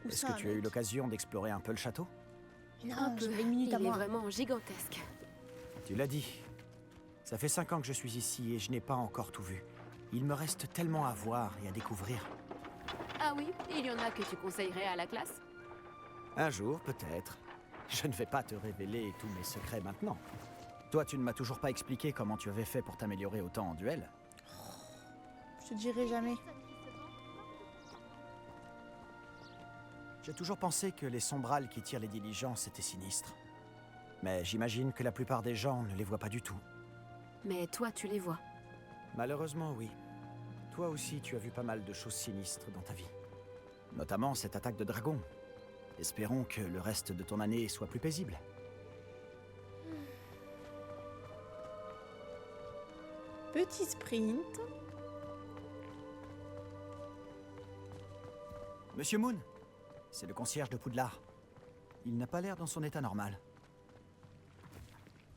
Où Est-ce ça, que tu as eu mec? l'occasion d'explorer un peu le château? Un peu. j'ai 20 minutes à Il est moi. vraiment gigantesque. Tu l'as dit. Ça fait 5 ans que je suis ici et je n'ai pas encore tout vu. Il me reste tellement à voir et à découvrir. Ah oui, il y en a que tu conseillerais à la classe? Un jour, peut-être. Je ne vais pas te révéler tous mes secrets maintenant. Toi, tu ne m'as toujours pas expliqué comment tu avais fait pour t'améliorer autant en duel. Je te dirai jamais. J'ai toujours pensé que les sombrales qui tirent les diligences étaient sinistres. Mais j'imagine que la plupart des gens ne les voient pas du tout. Mais toi, tu les vois. Malheureusement, oui. Toi aussi, tu as vu pas mal de choses sinistres dans ta vie. Notamment cette attaque de dragon. Espérons que le reste de ton année soit plus paisible. Petit sprint. Monsieur Moon, c'est le concierge de Poudlard. Il n'a pas l'air dans son état normal.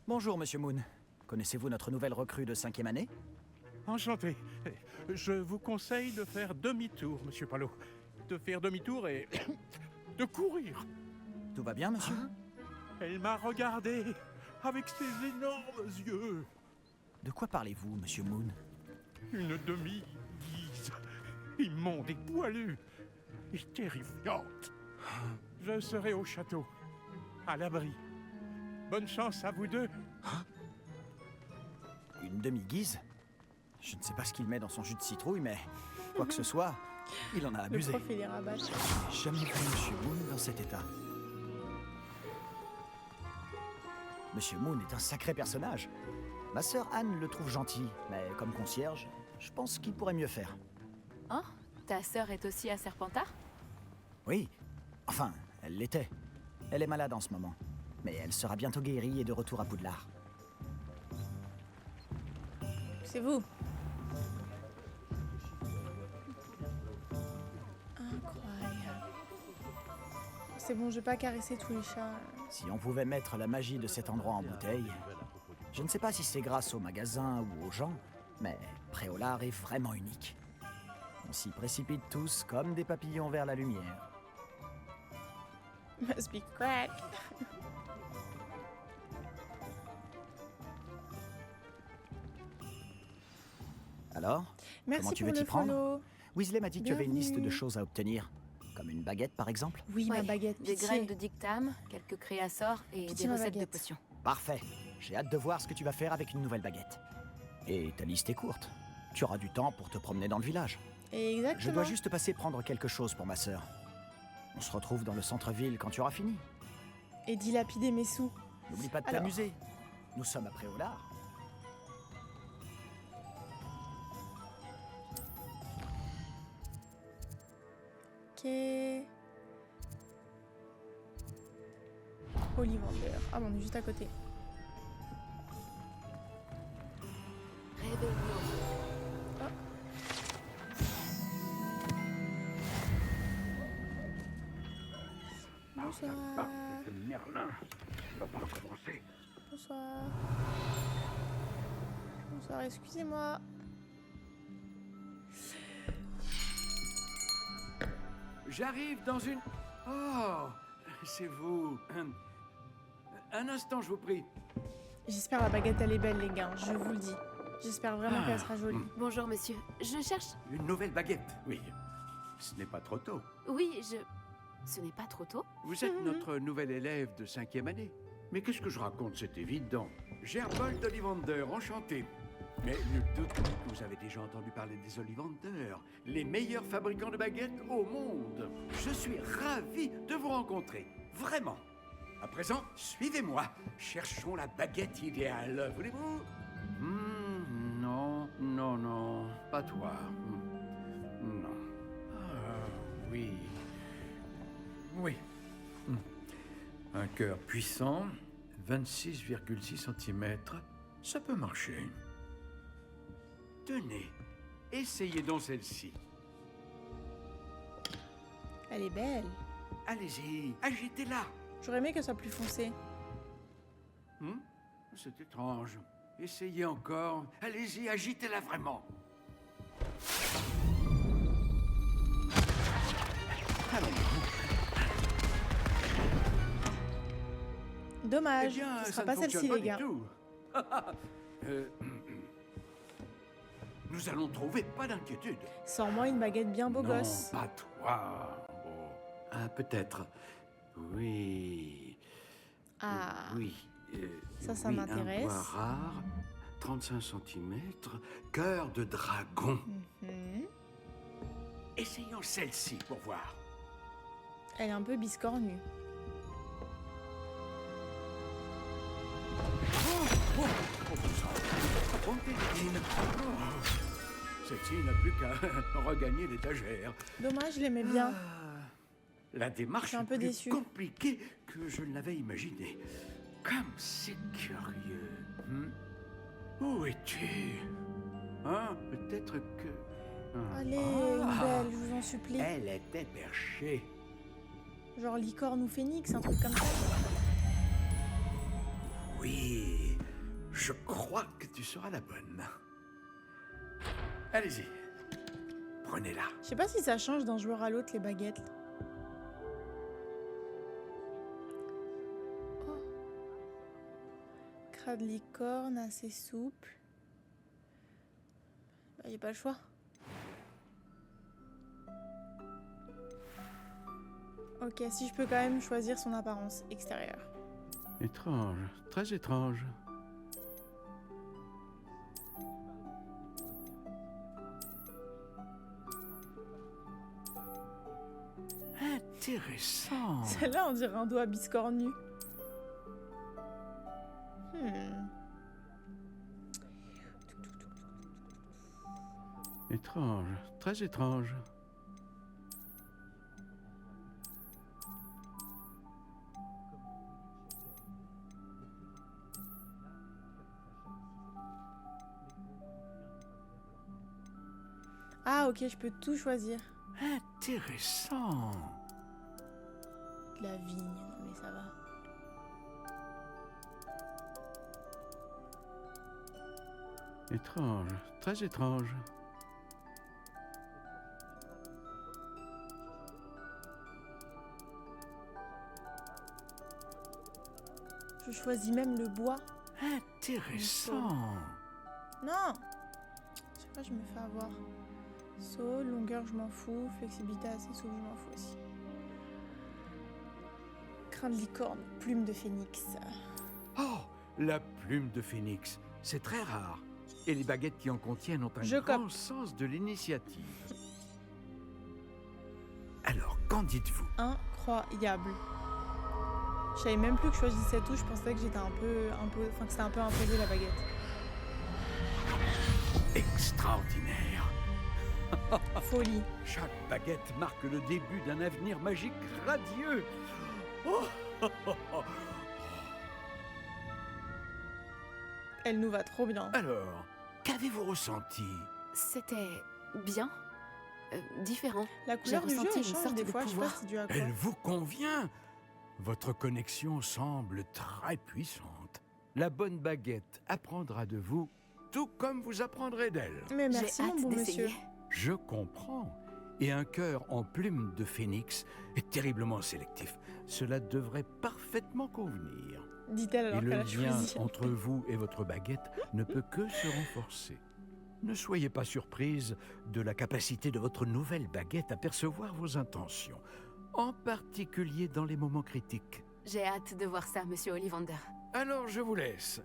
Bonjour, Monsieur Moon. Connaissez-vous notre nouvelle recrue de 5e année? Enchanté. Je vous conseille de faire demi-tour, Monsieur Palot. De faire demi-tour et de courir. Tout va bien, monsieur? Elle m'a regardé avec ses énormes yeux. De quoi parlez-vous, Monsieur Moon? Une demi-guise, immonde et poilue, et terrifiante. Je serai au château, à l'abri. Bonne chance à vous deux. Une demi-guise? Je ne sais pas ce qu'il met dans son jus de citrouille, mais quoi que ce soit, il en a abusé. Le prof, il est rabat. J'ai jamais vu Monsieur Moon dans cet état. Monsieur Moon est un sacré personnage. Ma sœur Anne le trouve gentil, mais comme concierge, je pense qu'il pourrait mieux faire. Oh, ta sœur est aussi à Serpentard? Oui, enfin, elle l'était. Elle est malade en ce moment, mais elle sera bientôt guérie et de retour à Poudlard. C'est vous. Incroyable. C'est bon, je vais pas caresser tous les chats. Si on pouvait mettre la magie de cet endroit en bouteille... Je ne sais pas si c'est grâce au magasin ou aux gens, mais Préolard est vraiment unique. On s'y précipite tous comme des papillons vers la lumière. Must be crack. Alors, Merci comment tu pour veux le t'y prendre? follow. Weasley m'a dit que tu avais une liste de Bienvenue. choses à obtenir. Comme une baguette, par exemple? Oui, ma Ouais, baguette, des pitié. graines de dictame, quelques créassors et Pitié, des ma recettes de baguette. potions. Parfait. J'ai hâte de voir ce que tu vas faire avec une nouvelle baguette. Et ta liste est courte. Tu auras du temps pour te promener dans le village. Exactement. Je dois juste passer prendre quelque chose pour ma sœur. On se retrouve dans le centre-ville quand tu auras fini. Et dilapider mes sous. N'oublie pas de Alors. t'amuser. Nous sommes à Préolard. Ok. Ollivander. Ah bon, on est juste à côté. Bonsoir. Merlin, va pas recommencer. Bonsoir. Bonsoir, excusez-moi. J'arrive dans une... Oh, c'est vous. Un instant, je vous prie. J'espère la baguette elle est belle, les gars, je vous le dis. J'espère vraiment qu'elle sera jolie. Bonjour, monsieur. Je cherche... Une nouvelle baguette, oui. Ce n'est pas trop tôt. Oui, je... Ce n'est pas trop tôt? Vous êtes notre nouvelle élève de 5e année. Mais qu'est-ce que je raconte? C'est évident. Gerbold Ollivander, enchanté. Mais nul doute que vous avez déjà entendu parler des Ollivander, les meilleurs fabricants de baguettes au monde. Je suis ravi de vous rencontrer, vraiment. À présent, suivez-moi. Cherchons la baguette idéale, voulez-vous? Non, pas toi. Non. Ah, oui. Oui. Un cœur puissant, 26,6 cm, ça peut marcher. Tenez, essayez donc celle-ci. Elle est belle. Allez-y, agitez-la. J'aurais aimé qu'elle soit plus foncée. C'est étrange. Essayez encore. Allez-y, agitez-la vraiment. Dommage, Eh bien, ce ça sera ne pas fonctionne celle-ci, pas les du gars. tout. Nous allons trouver, pas d'inquiétude. Sors-moi une baguette bien beau Non, gosse. pas toi. Oh. Ah, peut-être. Oui. Ah, Oui. ça oui, m'intéresse. Un bois rare, 35 cm, cœur de dragon. Mhm. Essayons celle-ci pour voir. Elle est un peu biscornue. Celle-ci n'a plus qu'à regagner l'étagère. Dommage, je l'aimais bien. La Je démarche suis un est peu plus déçue. compliquée que je ne l'avais imaginé. Comme c'est curieux. Où es-tu? Hein? Peut-être que... Allez, une belle, je vous en supplie. Elle était perchée. Genre licorne ou phénix, un truc comme ça. Oui, je crois que tu seras la bonne. Allez-y, prenez-la. Je sais pas si ça change d'un joueur à l'autre, les baguettes. Oh. Crâne de licorne, assez souple. Bah, y a pas le choix. Ok, si je peux quand même choisir son apparence extérieure. Étrange, très étrange. Intéressant. Celle-là, on dirait un doigt biscornu. Hmm. Étrange, très étrange. Ah, ok, je peux tout choisir. Intéressant. De la vigne, non mais ça va. Étrange, très étrange. Je choisis même le bois. Intéressant. Non! Je sais pas, je me fais avoir. Saut, longueur, je m'en fous. Flexibilité assez souple, je m'en fous aussi. Crin de licorne, plume de phénix. Oh, la plume de phénix. C'est très rare. Et les baguettes qui en contiennent ont un Je grand cope. sens de l'initiative. Alors, qu'en dites-vous? Incroyable. Je savais même plus que je choisissais tout, je pensais que j'étais enfin que c'était un peu imposé la baguette. Extraordinaire. Folie. Chaque baguette marque le début d'un avenir magique radieux. Oh, oh, oh, oh. Elle nous va trop bien. Alors, qu'avez-vous ressenti? C'était bien. Différent. La couleur J'ai du jeu, ressenti elle une change sorte des de fois, je sais pas pouvoir. si c'est dû à quoi. Elle vous convient? Votre connexion semble très puissante. La bonne baguette apprendra de vous, tout comme vous apprendrez d'elle. Mais merci, mon bon monsieur. Je comprends. Et un cœur en plume de phénix est terriblement sélectif. Cela devrait parfaitement convenir. Dit-elle alors Et le qu'elle a lien choisi. entre vous et votre baguette ne peut que se renforcer. Ne soyez pas surprise de la capacité de votre nouvelle baguette à percevoir vos intentions, en particulier dans les moments critiques. J'ai hâte de voir ça, monsieur Ollivander. Alors je vous laisse.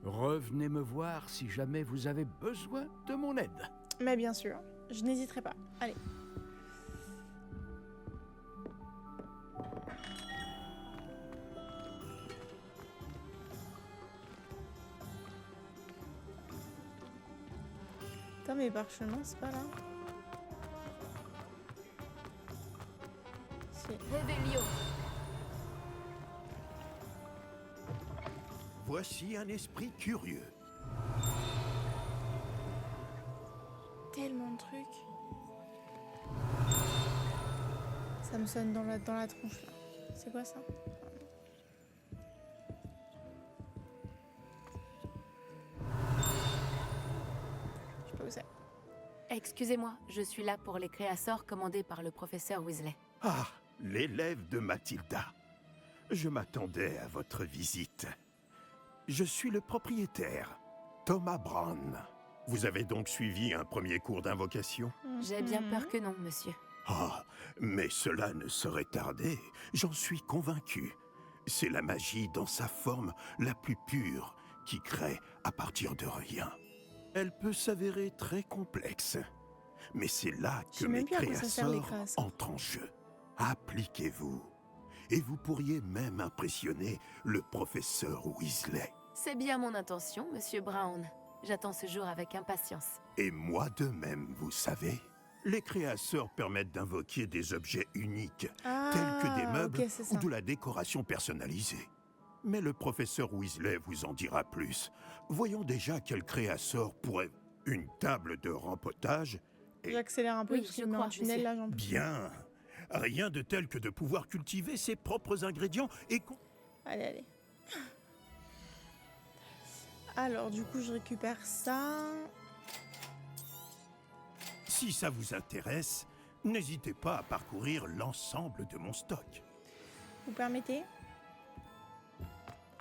Revenez me voir si jamais vous avez besoin de mon aide. Mais bien sûr, je n'hésiterai pas. Allez. Putain, mes parchemins, c'est pas là. Si. Revelio. Voici un esprit curieux. Tellement de trucs. Ça me sonne dans la tronche là. C'est quoi ça? Excusez-moi, je suis là pour les créasseurs commandés par le professeur Weasley. Ah, l'élève de Mathilda. Je m'attendais à votre visite. Je suis le propriétaire, Thomas Brown. Vous avez donc suivi un premier cours d'invocation? J'ai bien peur que non, monsieur. Ah, mais cela ne saurait tarder, j'en suis convaincu. C'est la magie dans sa forme la plus pure qui crée à partir de rien. Elle peut s'avérer très complexe, mais c'est là que mes créasseurs entrent en jeu. Appliquez-vous, et vous pourriez même impressionner le professeur Weasley. C'est bien mon intention, monsieur Brown. J'attends ce jour avec impatience. Et moi de même, vous savez. Les créasseurs permettent d'invoquer des objets uniques, tels que des meubles ou de la décoration personnalisée. Mais le professeur Weasley vous en dira plus. Voyons déjà quel créasseur pourrait... Une table de rempotage et... J'accélère un peu parce que je mets un tunnel là, j'en peux plus. Bien. Rien de tel que de pouvoir cultiver ses propres ingrédients et... Allez, allez. Alors, du coup, je récupère ça. Si ça vous intéresse, n'hésitez pas à parcourir l'ensemble de mon stock. Vous permettez?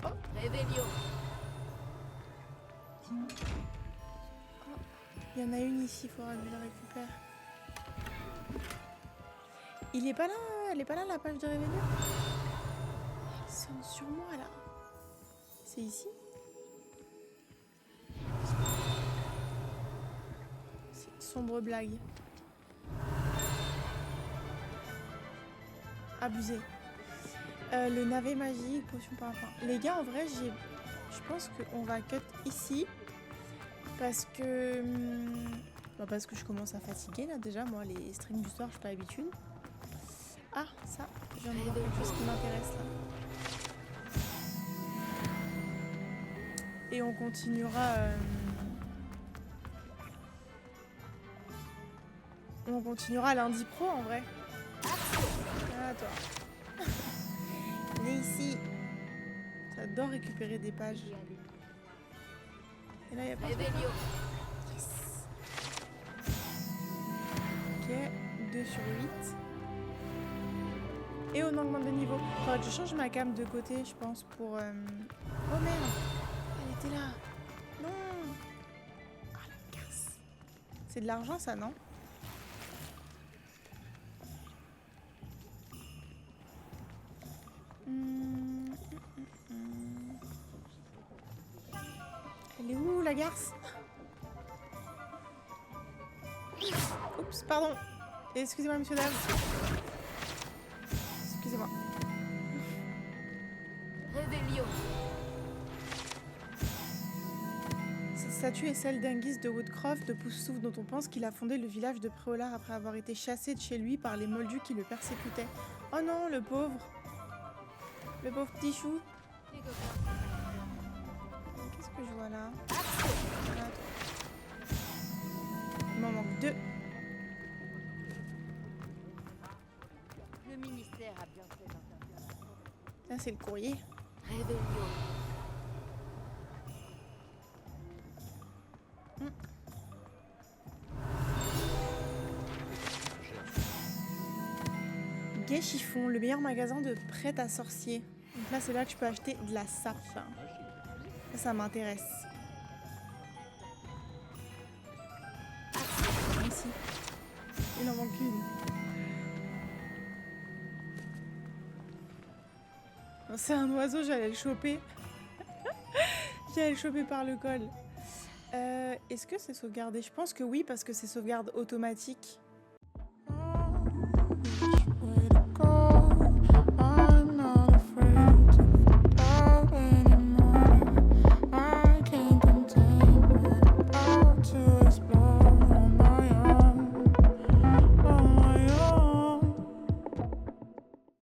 Oh, Réveillon. Il y en a une ici, il faudra que je la récupère. Il est pas là, elle est pas là la page de Réveillon? Elle sonne sur moi là. C'est ici? C'est une sombre blague. Abusé. Le navet magique, potion parfum. Les gars, en vrai, je pense qu'on va cut ici. Parce que... parce que je commence à fatiguer là déjà. Moi, les streams du soir, je suis pas l'habitude. Ah, ça, je viens de voir quelque chose qui m'intéresse là. Et on continuera... On continuera lundi pro en vrai. Ah, toi. Venez ici. J'adore récupérer des pages. Et là, il y a pas de... Yes. Ok, 2 sur 8. Et on augmente de niveau. Faudrait que je change ma cam de côté, je pense, pour... Oh merde. Elle était là. Non. Ah, la casse. C'est de l'argent, ça, non? Elle est où, la garce? Oups, pardon. Excusez-moi, monsieur, dame. Excusez-moi. Réveillon. Cette statue est celle d'Anguis de Woodcroft de Poussouf, dont on pense qu'il a fondé le village de Préolard après avoir été chassé de chez lui par les moldus qui le persécutaient. Oh non, le pauvre. Le pauvre petit chou. Qu'est-ce que je vois là? Il m'en manque 2. Le ministère a bien fait d'interdire. Là, c'est le courrier. Réveillon. Gai Chiffon, le meilleur magasin de prêt à sorcier. Donc là, c'est là que je peux acheter de la sape. Ça m'intéresse. Ici. Il en manque une. C'est un oiseau, j'allais le choper. J'allais le choper par le col. Est-ce que c'est sauvegardé? Je pense que oui, parce que c'est sauvegarde automatique.